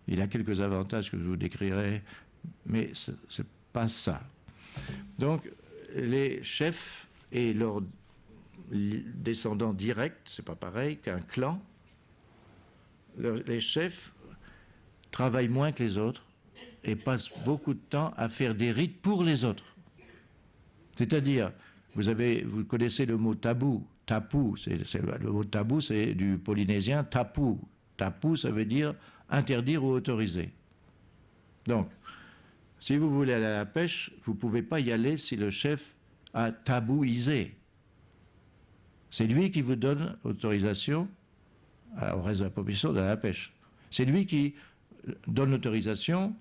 Il a quelques avantages que je vous décrirai, mais c'est pas ça. Donc, les chefs et leurs descendants directs, c'est pas pareil qu'un clan. Les chefs travaillent moins que les autres et passent beaucoup de temps à faire des rites pour les autres. C'est-à-dire, vous connaissez le mot tabou. Tapu, le mot tabou, c'est du polynésien tapu. Tapu, ça veut dire interdire ou autoriser. Donc, si vous voulez aller à la pêche, vous ne pouvez pas y aller si le chef a tabouisé. C'est lui qui vous donne l'autorisation au reste de la population d'aller à la pêche. C'est lui qui donne l'autorisation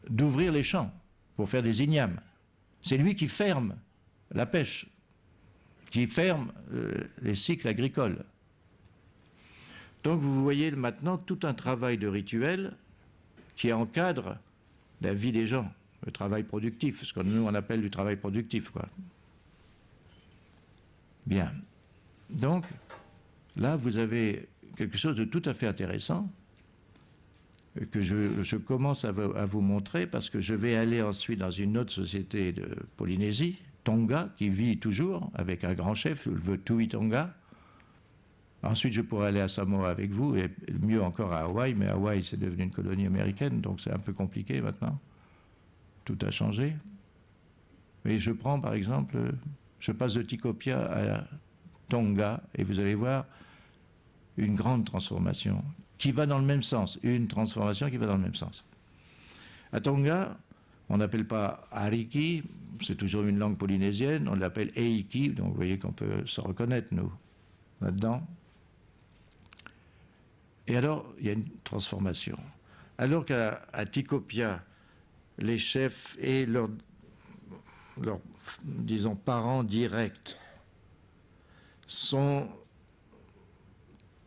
d'ouvrir les champs pour faire des ignames. C'est lui qui ferme la pêche, qui ferme les cycles agricoles. Donc vous voyez maintenant tout un travail de rituel qui encadre la vie des gens, le travail productif, ce que nous on appelle du travail productif, quoi. Bien. Donc, là, vous avez quelque chose de tout à fait intéressant, que je commence à vous montrer, parce que je vais aller ensuite dans une autre société de Polynésie, Tonga, qui vit toujours avec un grand chef, le Tui Tonga. Ensuite, je pourrais aller à Samoa avec vous, et mieux encore à Hawaï, mais Hawaï, c'est devenu une colonie américaine, donc c'est un peu compliqué maintenant. Tout a changé. Mais je prends, par exemple, je passe de Tikopia à Tonga, et vous allez voir une grande transformation qui va dans le même sens, une transformation qui va dans le même sens. À Tonga, on n'appelle pas Ariki, c'est toujours une langue polynésienne, on l'appelle Eiki, donc vous voyez qu'on peut se reconnaître, nous, là-dedans. Et alors, il y a une transformation. Alors qu'à Tikopia, les chefs et leurs, disons, parents directs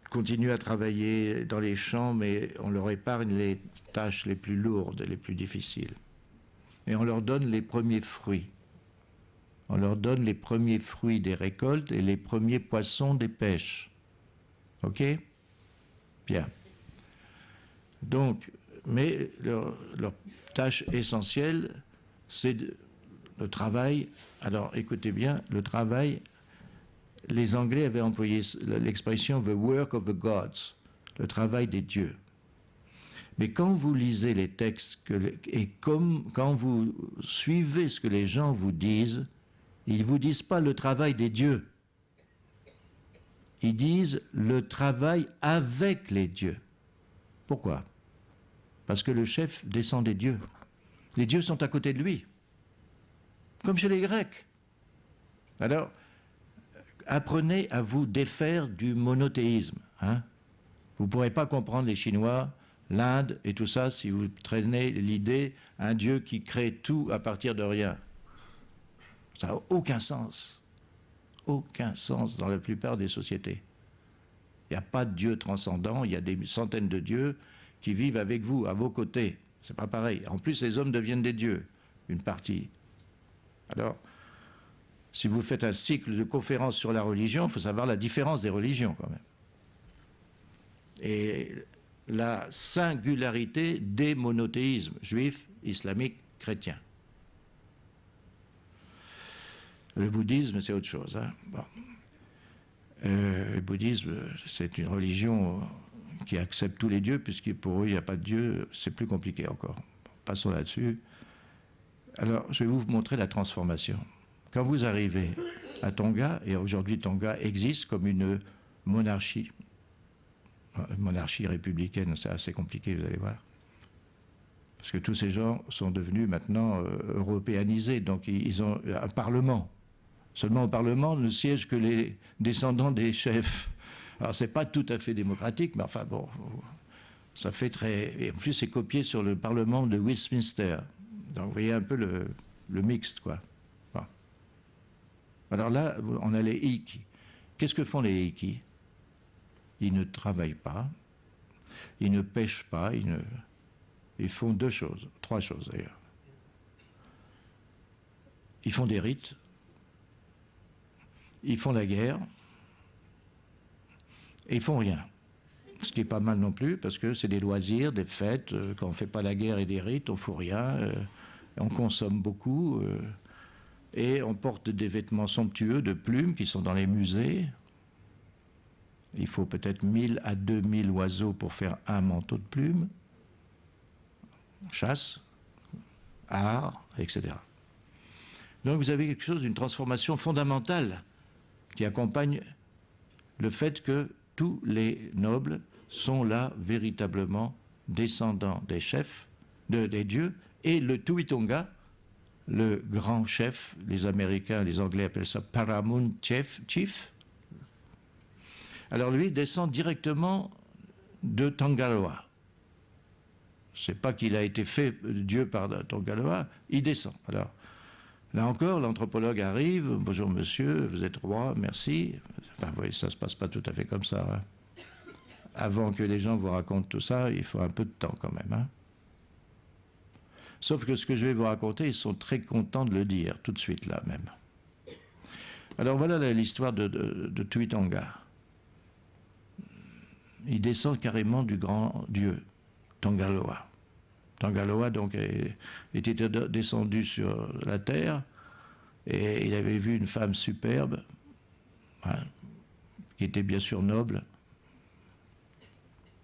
continuent à travailler dans les champs, mais on leur épargne les tâches les plus lourdes, les plus difficiles. Et on leur donne les premiers fruits. On leur donne les premiers fruits des récoltes et les premiers poissons des pêches. OK ? Bien. Donc, mais leur tâche essentielle, c'est le travail. Alors, écoutez bien, le travail. Les Anglais avaient employé l'expression « the work of the gods », le travail des dieux. Mais quand vous lisez les textes quand vous suivez ce que les gens vous disent, ils ne vous disent pas le travail des dieux. Ils disent le travail avec les dieux. Pourquoi ? Parce que le chef descend des dieux. Les dieux sont à côté de lui, comme chez les Grecs. Alors, apprenez à vous défaire du monothéisme. Hein? Vous ne pourrez pas comprendre les Chinois, l'Inde et tout ça si vous traînez l'idée un Dieu qui crée tout à partir de rien. Ça n'a aucun sens. Aucun sens dans la plupart des sociétés. Il n'y a pas de Dieu transcendant, il y a des centaines de dieux qui vivent avec vous, à vos côtés. C'est pas pareil. En plus, les hommes deviennent des dieux, une partie. Alors, si vous faites un cycle de conférences sur la religion, il faut savoir la différence des religions quand même. Et la singularité des monothéismes, juifs, islamiques, chrétiens. Le bouddhisme, c'est autre chose. Hein. Bon. Le bouddhisme, c'est une religion qui accepte tous les dieux, puisque pour eux, il n'y a pas de Dieu, c'est plus compliqué encore. Passons là-dessus. Alors, je vais vous montrer la transformation. Quand vous arrivez à Tonga, et aujourd'hui Tonga existe comme une monarchie républicaine, c'est assez compliqué, vous allez voir. Parce que tous ces gens sont devenus maintenant européanisés, donc ils ont un parlement. Seulement au parlement ne siègent que les descendants des chefs. Alors c'est pas tout à fait démocratique, mais enfin bon, ça fait très... Et en plus c'est copié sur le parlement de Westminster. Donc vous voyez un peu le mixte, quoi. Bon. Alors là, on a les Eiki. Qu'est-ce que font les Eiki ? Ils ne travaillent pas, ils ne pêchent pas, ils font trois choses d'ailleurs. Ils font des rites, ils font la guerre, et ils font rien. Ce qui est pas mal non plus, parce que c'est des loisirs, des fêtes, quand on ne fait pas la guerre et des rites, on ne fout rien, on consomme beaucoup, et on porte des vêtements somptueux de plumes qui sont dans les musées. Il faut peut-être 1000 à 2000 oiseaux pour faire un manteau de plumes. Chasse, art, etc. Donc vous avez quelque chose d'une transformation fondamentale qui accompagne le fait que tous les nobles sont là véritablement descendants des chefs, des dieux, et le Tui Tonga, le grand chef, les Américains, les Anglais appellent ça Paramount Chief. Alors lui descend directement de Tongaloa. C'est pas qu'il a été fait Dieu par Tongaloa, il descend. Alors là encore, l'anthropologue arrive, bonjour monsieur, vous êtes roi, merci. Enfin, vous voyez, ça se passe pas tout à fait comme ça. Hein. Avant que les gens vous racontent tout ça, il faut un peu de temps quand même. Hein. Sauf que ce que je vais vous raconter, ils sont très contents de le dire, tout de suite là même. Alors voilà l'histoire de Tui Tonga. Il descend carrément du grand Dieu. Tongaloa. Tongaloa donc était descendu sur la terre et il avait vu une femme superbe, hein, qui était bien sûr noble,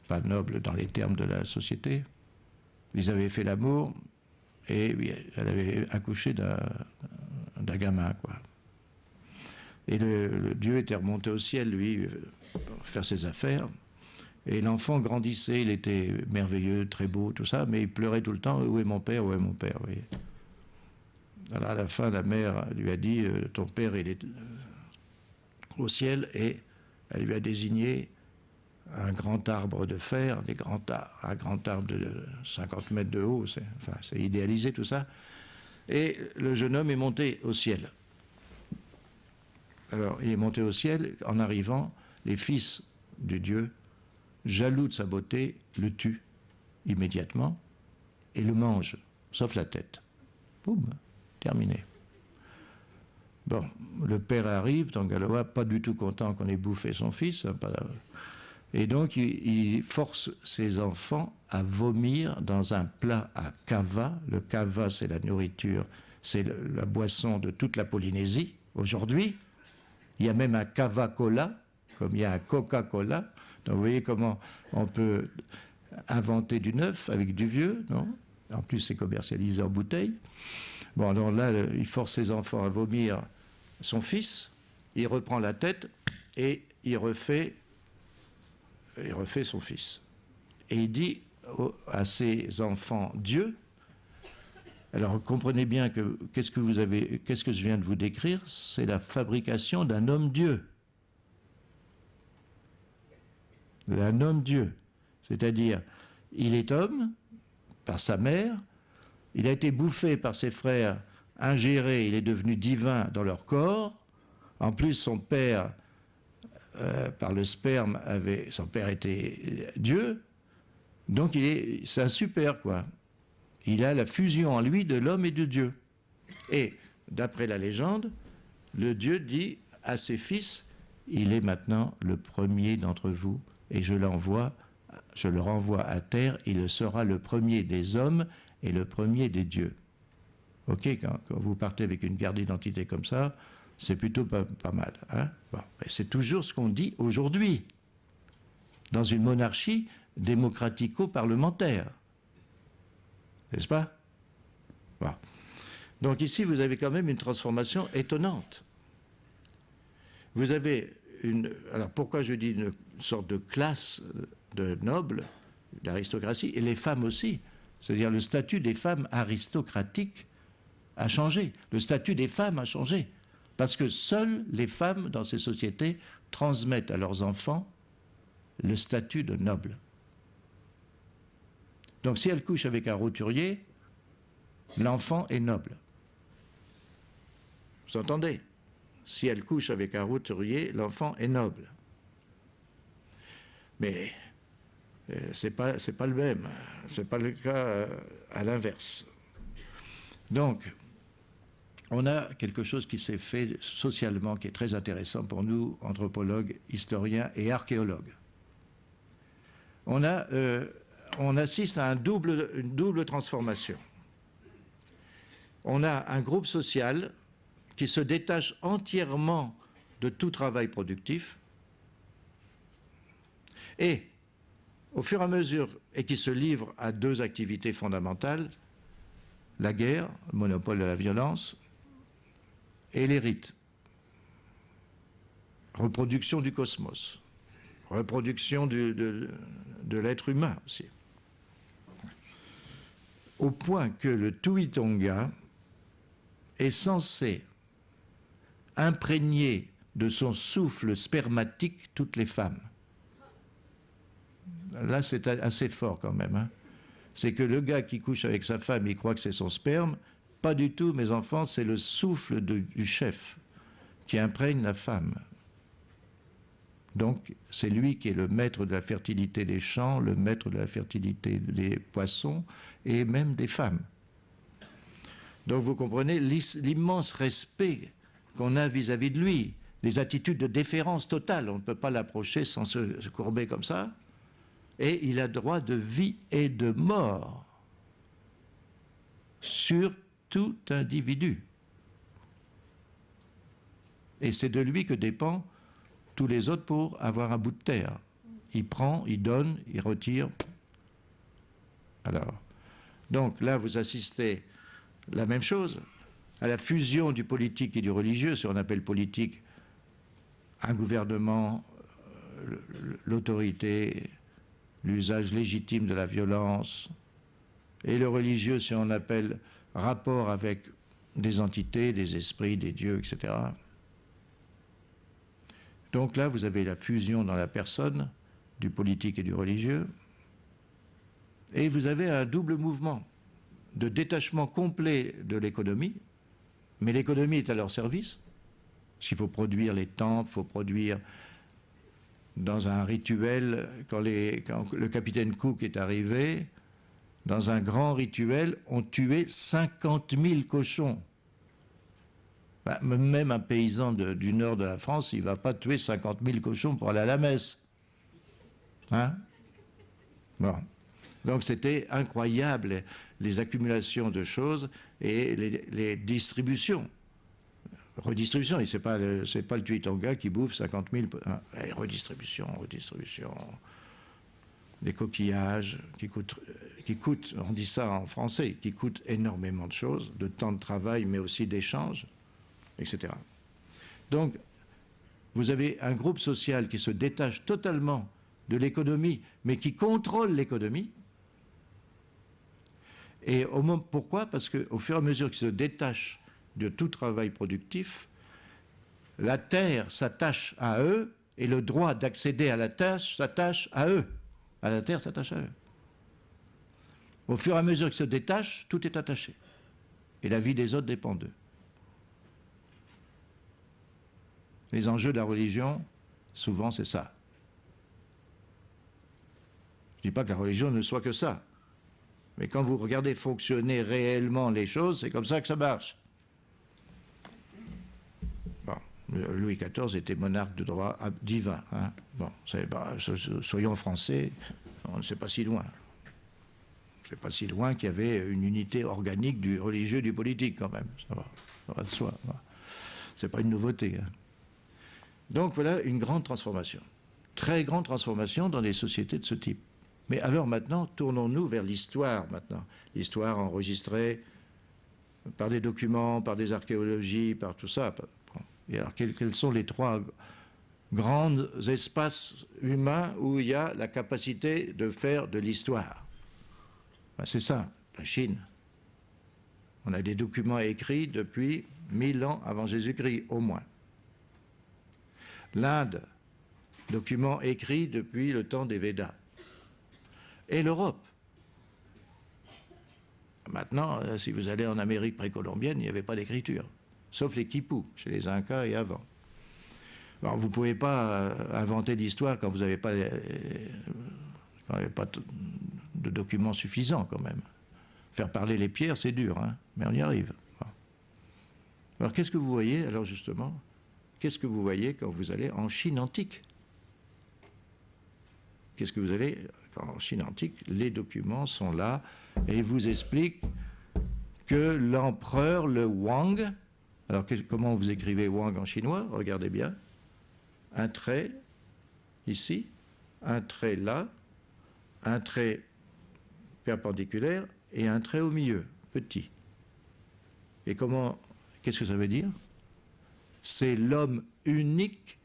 enfin noble dans les termes de la société. Ils avaient fait l'amour et elle avait accouché d'un gamin, quoi. Et le Dieu était remonté au ciel, lui, pour faire ses affaires. Et l'enfant grandissait, il était merveilleux, très beau, tout ça, mais il pleurait tout le temps. Où est mon père? Où est mon père? Oui. Alors à la fin, la mère lui a dit, ton père, il est au ciel, et elle lui a désigné un grand arbre de fer, un grand arbre de 50 mètres de haut, c'est idéalisé tout ça. Et le jeune homme est monté au ciel. Alors, il est monté au ciel, en arrivant, les fils de Dieu, jaloux de sa beauté, le tuent immédiatement et le mangent, sauf la tête. Boum, terminé. Bon, le père arrive, Tongaloa, pas du tout content qu'on ait bouffé son fils, hein, et donc il force ses enfants à vomir dans un plat à kava. Le kava, c'est la nourriture, c'est la boisson de toute la Polynésie. Aujourd'hui, il y a même un kava-cola, comme il y a un Coca-Cola. Donc vous voyez comment on peut inventer du neuf avec du vieux, non? En plus, c'est commercialisé en bouteille. Bon, alors là, il force ses enfants à vomir son fils, il reprend la tête et il refait son fils. Et il dit à ses enfants Dieu, alors comprenez bien que qu'est-ce que je viens de vous décrire, c'est la fabrication d'un homme-dieu. D'un homme-dieu. C'est-à-dire, il est homme par sa mère, il a été bouffé par ses frères, ingéré, il est devenu divin dans leur corps. En plus, son père, par le sperme, son père était Dieu. Donc, c'est un super, quoi. Il a la fusion en lui de l'homme et de Dieu. Et, d'après la légende, le Dieu dit à ses fils, il est maintenant le premier d'entre vous, et je le renvoie à terre, il sera le premier des hommes et le premier des dieux. Ok, quand vous partez avec une carte d'identité comme ça, c'est plutôt pas mal. Hein, bon. C'est toujours ce qu'on dit aujourd'hui, dans une monarchie démocratico-parlementaire. N'est-ce pas? Bon. Donc ici, vous avez quand même une transformation étonnante. Vous avez alors pourquoi je dis une sorte de classe de nobles, l'aristocratie, et les femmes aussi. C'est-à-dire le statut des femmes aristocratiques a changé. Le statut des femmes a changé. Parce que seules les femmes dans ces sociétés transmettent à leurs enfants le statut de noble. Donc si elles couchent avec un roturier, l'enfant est noble. Vous entendez? Si elle couche avec un roturier, l'enfant est noble. Mais c'est pas le même. C'est pas le cas à l'inverse. Donc, on a quelque chose qui s'est fait socialement, qui est très intéressant pour nous, anthropologues, historiens et archéologues. On assiste à une double transformation. On a un groupe social qui se détache entièrement de tout travail productif et, au fur et à mesure, et qui se livre à deux activités fondamentales, la guerre, le monopole de la violence, et les rites. Reproduction du cosmos, reproduction de l'être humain aussi. Au point que le Tui Tonga est censé imprégner de son souffle spermatique toutes les femmes. Là, c'est assez fort quand même. Hein. C'est que le gars qui couche avec sa femme, il croit que c'est son sperme. Pas du tout, mes enfants, c'est le souffle du chef qui imprègne la femme. Donc, c'est lui qui est le maître de la fertilité des champs, le maître de la fertilité des poissons et même des femmes. Donc, vous comprenez l'immense respect qu'on a vis-à-vis de lui, les attitudes de déférence totale. On ne peut pas l'approcher sans se courber comme ça. Et il a droit de vie et de mort sur tout individu. Et c'est de lui que dépendent tous les autres pour avoir un bout de terre. Il prend, il donne, il retire. Alors, donc là, vous assistez à la même chose, à la fusion du politique et du religieux, si on appelle politique un gouvernement, l'autorité, l'usage légitime de la violence, et le religieux, si on appelle rapport avec des entités, des esprits, des dieux, etc. Donc là, vous avez la fusion dans la personne du politique et du religieux, et vous avez un double mouvement de détachement complet de l'économie, mais l'économie est à leur service, parce qu'il faut produire les temples, il faut produire dans un rituel, quand le capitaine Cook est arrivé, dans un grand rituel, on tuait 50 000 cochons. Ben, même un paysan du nord de la France, il ne va pas tuer 50 000 cochons pour aller à la messe. Hein? Bon. Donc c'était incroyable, les accumulations de choses et les distributions. Redistribution, et c'est pas le Tuitonga qui bouffe 50 000... Hein, redistribution. Des coquillages qui coûtent, on dit ça en français, qui coûtent énormément de choses, de temps de travail, mais aussi d'échanges, etc. Donc, vous avez un groupe social qui se détache totalement de l'économie, mais qui contrôle l'économie. Et pourquoi? Parce qu'au fur et à mesure qu'il se détache de tout travail productif, la terre s'attache à eux et le droit d'accéder à la terre s'attache à eux. À la terre s'attache à eux. Au fur et à mesure qu'ils se détachent, tout est attaché. Et la vie des autres dépend d'eux. Les enjeux de la religion, souvent, c'est ça. Je ne dis pas que la religion ne soit que ça. Mais quand vous regardez fonctionner réellement les choses, c'est comme ça que ça marche. Bon, Louis XIV était monarque de droit divin. Hein. Bon, soyons français, on ne sait pas si loin. C'est pas si loin qu'il y avait une unité organique du religieux et du politique quand même. Ça va de soi. C'est pas une nouveauté. Hein. Donc voilà une grande transformation. Très grande transformation dans des sociétés de ce type. Mais alors maintenant, tournons-nous vers l'histoire maintenant. L'histoire enregistrée par des documents, par des archéologies, par tout ça. Et alors quels sont les trois grands espaces humains où il y a la capacité de faire de l'histoire? Ben, c'est ça, la Chine. On a des documents écrits depuis 1000 ans avant Jésus-Christ, au moins. L'Inde, documents écrits depuis le temps des Védas. Et l'Europe. Maintenant, si vous allez en Amérique précolombienne, il n'y avait pas d'écriture, sauf les quipus, chez les Incas et avant. Alors, vous ne pouvez pas inventer l'histoire quand vous n'avez pas, de documents suffisants, quand même. Faire parler les pierres, c'est dur, hein, mais on y arrive. Alors, qu'est-ce que vous voyez, alors justement, qu'est-ce que vous voyez quand vous allez en Chine antique? Qu'est-ce que vous allez... En Chine antique, les documents sont là et ils vous expliquent que l'empereur, le Wang, alors comment vous écrivez Wang en chinois? Regardez bien. Un trait ici, un trait là, un trait perpendiculaire et un trait au milieu, petit. Et qu'est-ce que ça veut dire? C'est l'homme unique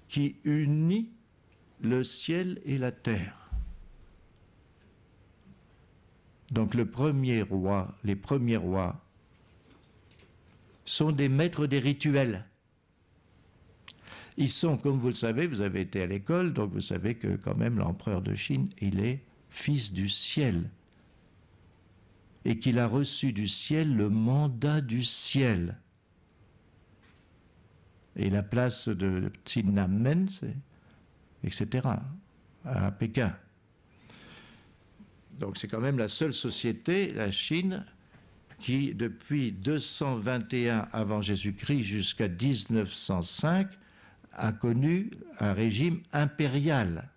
qui unit le ciel et la terre. Donc les premiers rois sont des maîtres des rituels. Ils sont, comme vous le savez, vous avez été à l'école, donc vous savez que quand même l'empereur de Chine, il est fils du ciel. Et qu'il a reçu du ciel le mandat du ciel. Et la place de Tiananmen, etc., à Pékin. Donc c'est quand même la seule société, la Chine, qui depuis 221 avant Jésus-Christ jusqu'à 1905 a connu un régime impérial.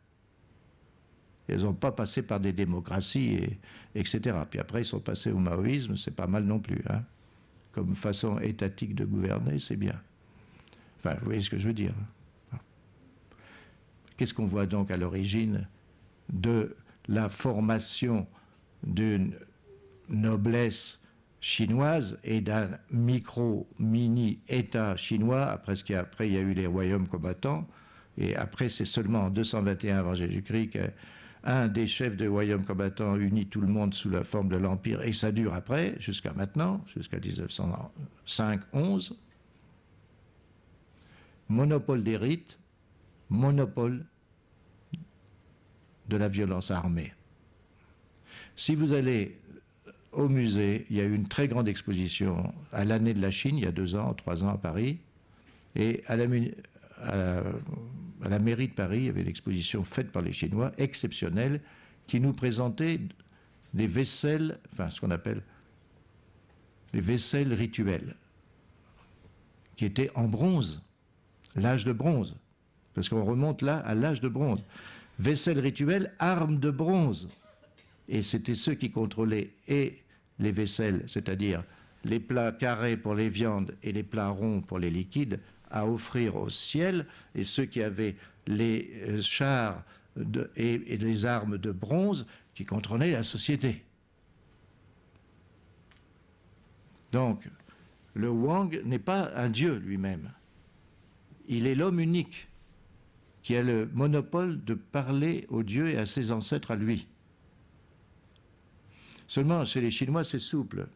Ils n'ont pas passé par des démocraties, etc. Puis après, ils sont passés au maoïsme, c'est pas mal non plus. Hein. Comme façon étatique de gouverner, c'est bien. Enfin, vous voyez ce que je veux dire. Qu'est-ce qu'on voit donc à l'origine de la formation d'une noblesse chinoise et d'un mini-État chinois, après il y a eu les royaumes combattants, et après c'est seulement en 221 avant Jésus-Christ qu'un des chefs de royaumes combattants unit tout le monde sous la forme de l'Empire, et ça dure après, jusqu'à maintenant, jusqu'à 1905-11. Monopole des rites, monopole de la violence armée. Si vous allez au musée, il y a eu une très grande exposition à l'année de la Chine, il y a 2 ans, 3 ans à Paris, et à la mairie de Paris, il y avait une exposition faite par les Chinois, exceptionnelle, qui nous présentait des vaisselles, enfin ce qu'on appelle des vaisselles rituelles, qui étaient en bronze, l'âge de bronze, parce qu'on remonte là à l'âge de bronze. Vaisselles rituelles, armes de bronze. Et c'était ceux qui contrôlaient et les vaisselles, c'est-à-dire les plats carrés pour les viandes et les plats ronds pour les liquides, à offrir au ciel, et ceux qui avaient les chars et les armes de bronze qui contrôlaient la société. Donc, le Wang n'est pas un dieu lui-même. Il est l'homme unique qui a le monopole de parler aux dieux et à ses ancêtres à lui. Seulement, chez les Chinois, c'est souple.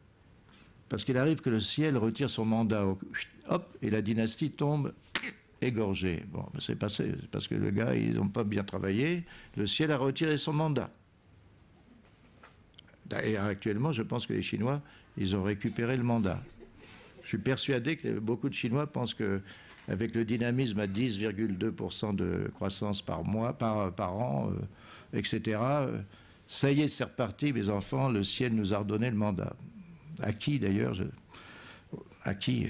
Parce qu'il arrive que le ciel retire son mandat, hop, et la dynastie tombe égorgée. Bon, c'est passé, parce que le gars, ils n'ont pas bien travaillé, le ciel a retiré son mandat. D'ailleurs, actuellement, je pense que les Chinois, ils ont récupéré le mandat. Je suis persuadé que beaucoup de Chinois pensent qu'avec le dynamisme à 10,2% de croissance par mois, par an, etc., ça y est, c'est reparti, mes enfants, le ciel nous a redonné le mandat. À qui, d'ailleurs À qui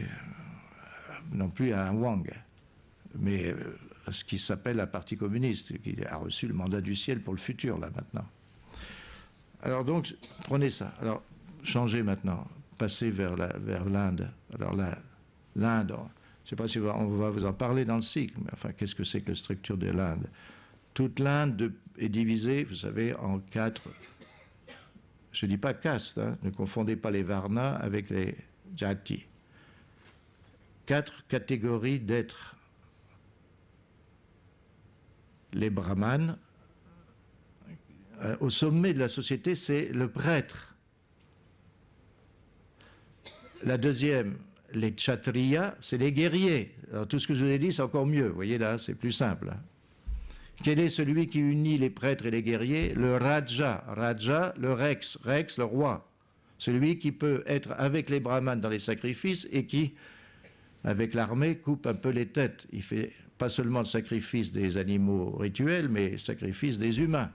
Non plus à un Wang, mais à ce qui s'appelle la partie communiste, qui a reçu le mandat du ciel pour le futur, là, maintenant. Alors donc, prenez ça. Alors, changez maintenant. Passez vers l'Inde. Alors l'Inde, je ne sais pas si on va vous en parler dans le cycle, mais enfin, qu'est-ce que c'est que la structure de l'Inde? Toute l'Inde est divisée, vous savez, en 4, je ne dis pas castes, hein, ne confondez pas les Varnas avec les Jati. 4 catégories d'êtres. Les Brahmanes, au sommet de la société, c'est le prêtre. La deuxième, les Kshatriyas, c'est les guerriers. Alors tout ce que je vous ai dit, c'est encore mieux. Vous voyez là, c'est plus simple. Quel est celui qui unit les prêtres et les guerriers? Le Raja. Raja, le Rex. Rex, le roi. Celui qui peut être avec les brahmanes dans les sacrifices et qui, avec l'armée, coupe un peu les têtes. Il fait pas seulement le sacrifice des animaux rituels, mais le sacrifice des humains.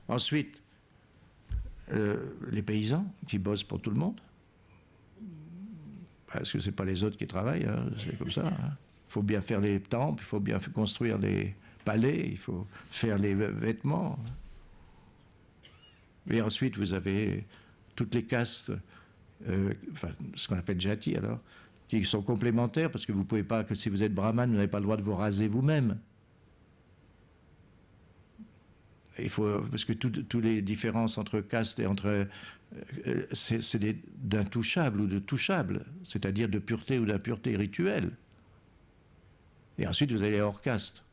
Ensuite, les paysans qui bossent pour tout le monde. Parce que ce n'est pas les autres qui travaillent, hein, c'est comme ça. Il faut bien faire les temples, il faut bien construire les palais, il faut faire les vêtements. Et ensuite, vous avez toutes les castes, ce qu'on appelle jati alors, qui sont complémentaires, parce que vous ne pouvez pas, que si vous êtes brahman, vous n'avez pas le droit de vous raser vous-même. Il faut, parce que toutes les différences entre castes et entre... c'est d'intouchables ou de touchables, c'est-à-dire de pureté ou d'impureté rituelle. Et ensuite, vous avez les hors castes.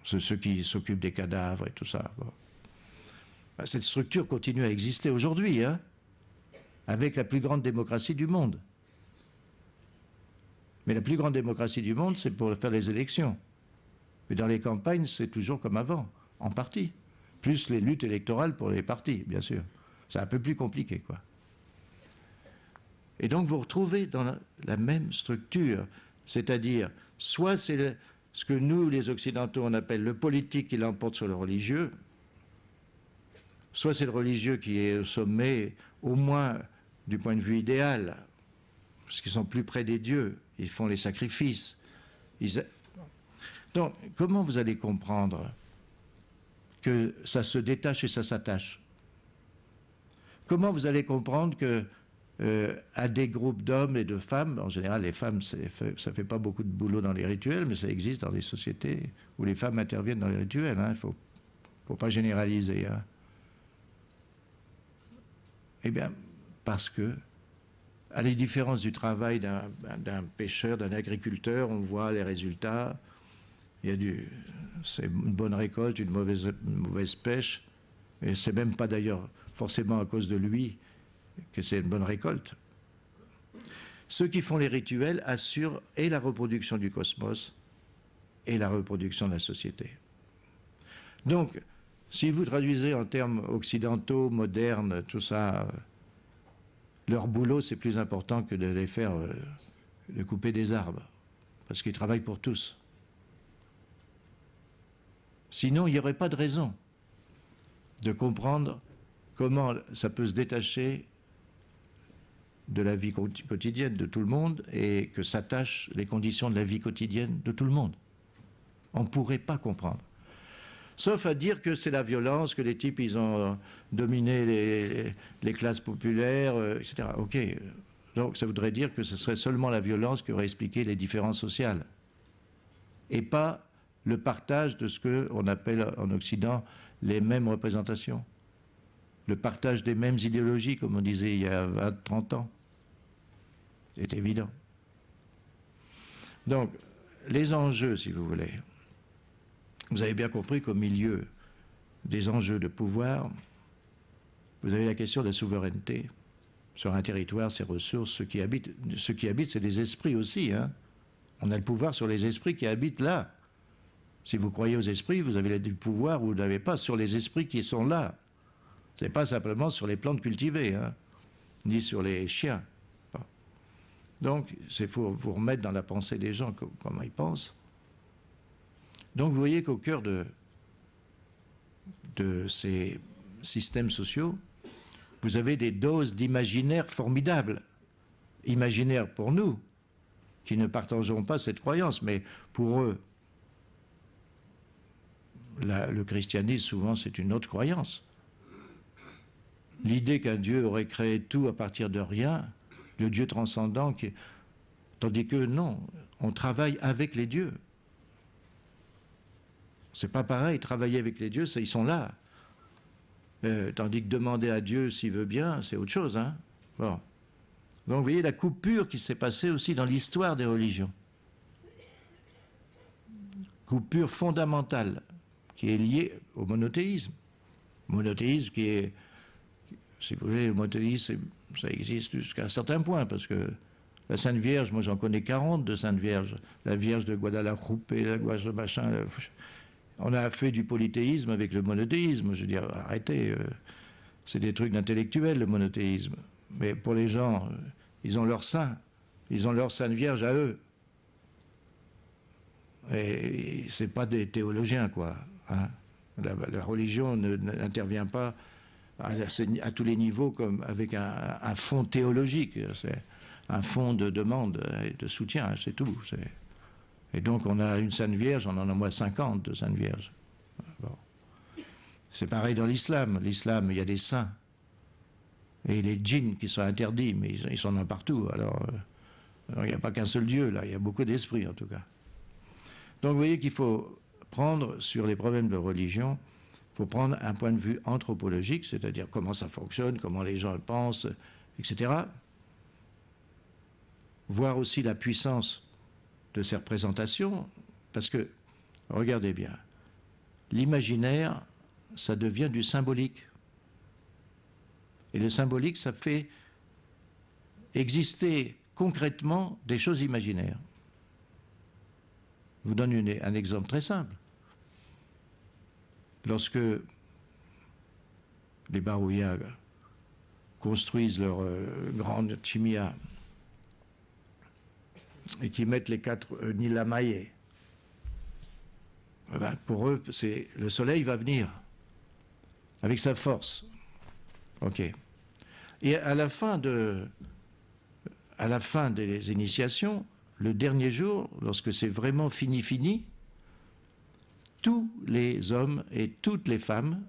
Ceux qui s'occupent des cadavres et tout ça. Bon. Cette structure continue à exister aujourd'hui, hein, avec la plus grande démocratie du monde. Mais la plus grande démocratie du monde, c'est pour faire les élections. Mais dans les campagnes, c'est toujours comme avant, en partie. Plus les luttes électorales pour les partis, bien sûr. C'est un peu plus compliqué, quoi. Et donc, vous retrouvez dans la même structure, c'est-à-dire, soit c'est ce que nous, les Occidentaux, on appelle le politique qui l'emporte sur le religieux, soit c'est le religieux qui est au sommet, au moins du point de vue idéal, parce qu'ils sont plus près des dieux, ils font les sacrifices. Donc, comment vous allez comprendre que ça se détache et ça s'attache. Comment vous allez comprendre que à des groupes d'hommes et de femmes, en général les femmes, ça ne fait pas beaucoup de boulot dans les rituels, mais ça existe dans les sociétés où les femmes interviennent dans les rituels, hein, il ne faut pas généraliser. Hein. Eh bien, parce que, à la différence du travail d'un pêcheur, d'un agriculteur, on voit les résultats, c'est une bonne récolte, une mauvaise pêche, et c'est même pas d'ailleurs forcément à cause de lui que c'est une bonne récolte. Ceux qui font les rituels assurent et la reproduction du cosmos et la reproduction de la société. Donc, si vous traduisez en termes occidentaux, modernes, tout ça, leur boulot, c'est plus important que de les faire de couper des arbres, parce qu'ils travaillent pour tous. Sinon, il n'y aurait pas de raison de comprendre comment ça peut se détacher de la vie quotidienne de tout le monde et que s'attachent les conditions de la vie quotidienne de tout le monde. On ne pourrait pas comprendre. Sauf à dire que c'est la violence, que les types, ils ont dominé les classes populaires, etc. Ok, donc ça voudrait dire que ce serait seulement la violence qui aurait expliqué les différences sociales. Et pas le partage de ce qu'on appelle en Occident les mêmes représentations. Le partage des mêmes idéologies, comme on disait il y a 20-30 ans. C'est évident. Donc, les enjeux, si vous voulez. Vous avez bien compris qu'au milieu des enjeux de pouvoir, vous avez la question de la souveraineté sur un territoire, ses ressources, ceux qui habitent, c'est des esprits aussi. Hein. On a le pouvoir sur les esprits qui habitent là. Si vous croyez aux esprits, vous avez du pouvoir ou vous n'avez pas sur les esprits qui sont là. Ce n'est pas simplement sur les plantes cultivées, hein, ni sur les chiens. Donc, il faut vous remettre dans la pensée des gens, comment ils pensent. Donc, vous voyez qu'au cœur de ces systèmes sociaux, vous avez des doses d'imaginaire formidables. Imaginaire pour nous, qui ne partageons pas cette croyance, mais pour eux, le christianisme, souvent, c'est une autre croyance. L'idée qu'un Dieu aurait créé tout à partir de rien, le Dieu transcendant, tandis que non, on travaille avec les dieux. C'est pas pareil, travailler avec les dieux, ils sont là. Tandis que demander à Dieu s'il veut bien, c'est autre chose. Hein. Bon. Donc vous voyez la coupure qui s'est passée aussi dans l'histoire des religions. Coupure fondamentale qui est liée au monothéisme. Monothéisme qui est, si vous voulez, le monothéisme, ça existe jusqu'à un certain point, parce que la Sainte Vierge, moi j'en connais 40 de Sainte Vierge. La Vierge de Guadalupe, la Vierge de machin. On a fait du polythéisme avec le monothéisme. Je veux dire, arrêtez, c'est des trucs d'intellectuels, le monothéisme. Mais pour les gens, ils ont leur saint, ils ont leur Sainte Vierge à eux. Et c'est pas des théologiens, quoi. Hein. La religion n'intervient pas à tous les niveaux comme avec un fond théologique. C'est un fond de demande et de soutien, c'est tout. Et donc on a une Sainte Vierge, on en a moins 50 de Sainte Vierge. Bon. C'est pareil dans l'islam. L'islam, il y a des saints. Et les djinns qui sont interdits, mais ils sont partout. Alors il n'y a pas qu'un seul Dieu, là, il y a beaucoup d'esprits en tout cas. Donc vous voyez qu'il faut prendre sur les problèmes de religion, il faut prendre un point de vue anthropologique, c'est-à-dire comment ça fonctionne, comment les gens pensent, etc. Voir aussi la puissance de ces représentations, parce que, regardez bien, l'imaginaire, ça devient du symbolique. Et le symbolique, ça fait exister concrètement des choses imaginaires. Je vous donne un exemple très simple. Lorsque les Barouillas construisent leur grande chimia et qui mettent les 4 Nilamaye, ben pour eux, le soleil va venir avec sa force. Ok. Et à la fin des initiations, le dernier jour, lorsque c'est vraiment fini, tous les hommes et toutes les femmes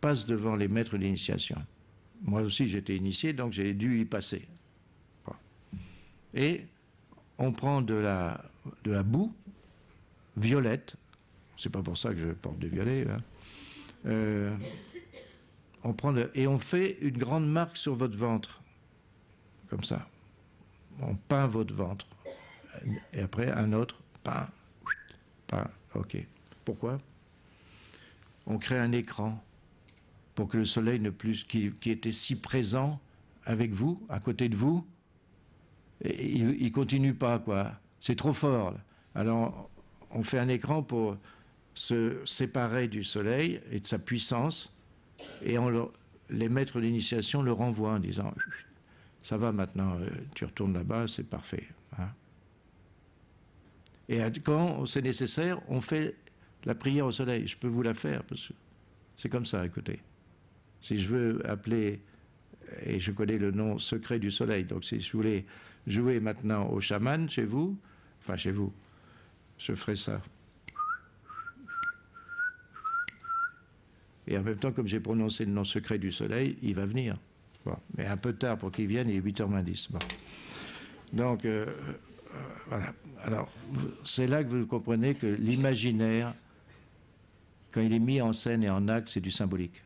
passent devant les maîtres d'initiation. Moi aussi, j'étais initié, donc j'ai dû y passer. Bon. Et on prend de la boue violette, c'est pas pour ça que je porte du violet, hein. Et on fait une grande marque sur votre ventre, comme ça. On peint votre ventre. Et après, un autre, peint, ok. Pourquoi? On crée un écran pour que le soleil qui était si présent avec vous, à côté de vous, il continue pas, quoi. C'est trop fort, là. Alors, on fait un écran pour se séparer du soleil et de sa puissance, et les maîtres d'initiation le renvoient en disant « Ça va maintenant, tu retournes là-bas, c'est parfait. Hein ». Et quand c'est nécessaire, on fait la prière au soleil. Je peux vous la faire, parce que c'est comme ça, écoutez. Si je veux appeler, et je connais le nom secret du soleil, donc si je voulais jouer maintenant au chaman chez vous, je ferai ça. Et en même temps, comme j'ai prononcé le nom secret du soleil, il va venir. Bon, mais un peu tard pour qu'il vienne, il est 8h10. Bon. Donc, voilà. Alors, c'est là que vous comprenez que l'imaginaire, quand il est mis en scène et en acte, c'est du symbolique.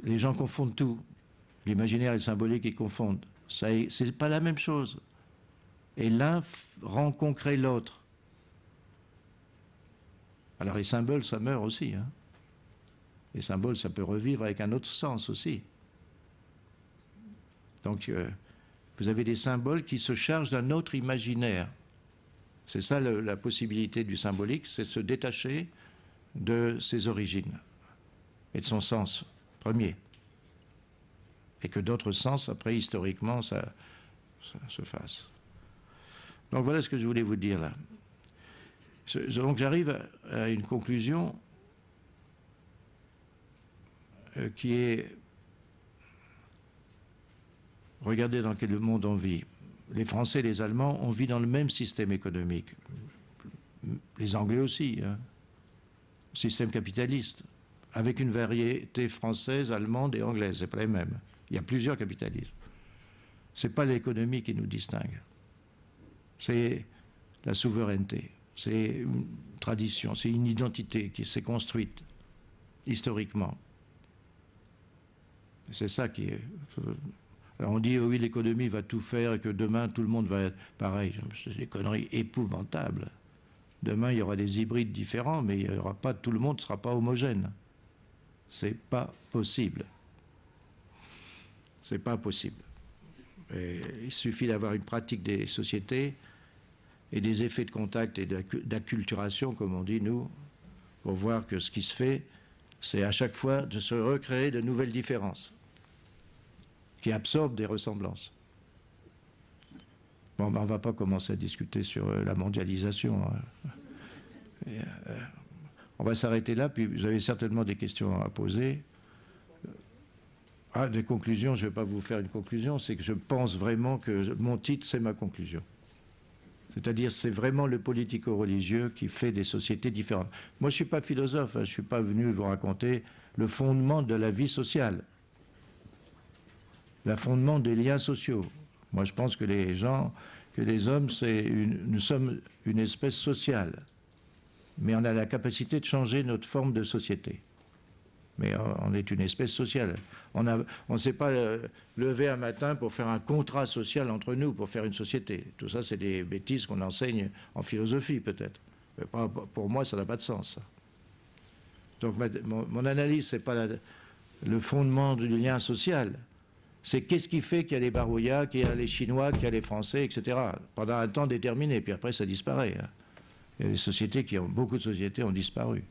Les gens confondent tout. L'imaginaire et le symbolique, ils confondent. C'est pas la même chose. Et l'un rend concret l'autre. Alors les symboles, ça meurt aussi. Hein. Les symboles, ça peut revivre avec un autre sens aussi. Donc, vous avez des symboles qui se chargent d'un autre imaginaire. C'est ça la possibilité du symbolique, c'est se détacher de ses origines et de son sens premier. Et que d'autres sens, après, historiquement, ça se fasse. Donc voilà ce que je voulais vous dire là. Donc j'arrive à une conclusion qui est: regardez dans quel monde on vit. Les Français et les Allemands, on vit dans le même système économique. Les Anglais aussi, hein. Système capitaliste, avec une variété française, allemande et anglaise, c'est pas les mêmes. Il y a plusieurs capitalismes. C'est pas l'économie qui nous distingue. C'est la souveraineté, c'est une tradition, c'est une identité qui s'est construite historiquement. C'est ça qui est... Alors on dit, oui, l'économie va tout faire et que demain, tout le monde va être pareil. C'est des conneries épouvantables. Demain, il y aura des hybrides différents, mais il y aura pas, tout le monde ne sera pas homogène. C'est pas possible. C'est pas possible. Et il suffit d'avoir une pratique des sociétés et des effets de contact et d'acculturation, comme on dit, nous, pour voir que ce qui se fait, c'est à chaque fois de se recréer de nouvelles différences qui absorbent des ressemblances. Bon, ben on ne va pas commencer à discuter sur la mondialisation. On va s'arrêter là, puis vous avez certainement des questions à poser. Des conclusions, je ne vais pas vous faire une conclusion, c'est que je pense vraiment que mon titre, c'est ma conclusion. C'est-à-dire, c'est vraiment le politico-religieux qui fait des sociétés différentes. Moi, je ne suis pas philosophe, hein, je ne suis pas venu vous raconter le fondement de la vie sociale, le fondement des liens sociaux. Moi, je pense que les gens, que les hommes, nous sommes une espèce sociale, mais on a la capacité de changer notre forme de société. Mais on est une espèce sociale. On ne s'est pas levé un matin pour faire un contrat social entre nous, pour faire une société. Tout ça, c'est des bêtises qu'on enseigne en philosophie, peut-être. Mais pour moi, ça n'a pas de sens. Ça. Donc, mon analyse, ce n'est pas le fondement du lien social. C'est qu'est-ce qui fait qu'il y a les Barouillas, qu'il y a les Chinois, qu'il y a les Français, etc. Pendant un temps déterminé, puis après, ça disparaît. Hein. Il y a des sociétés beaucoup de sociétés ont disparu.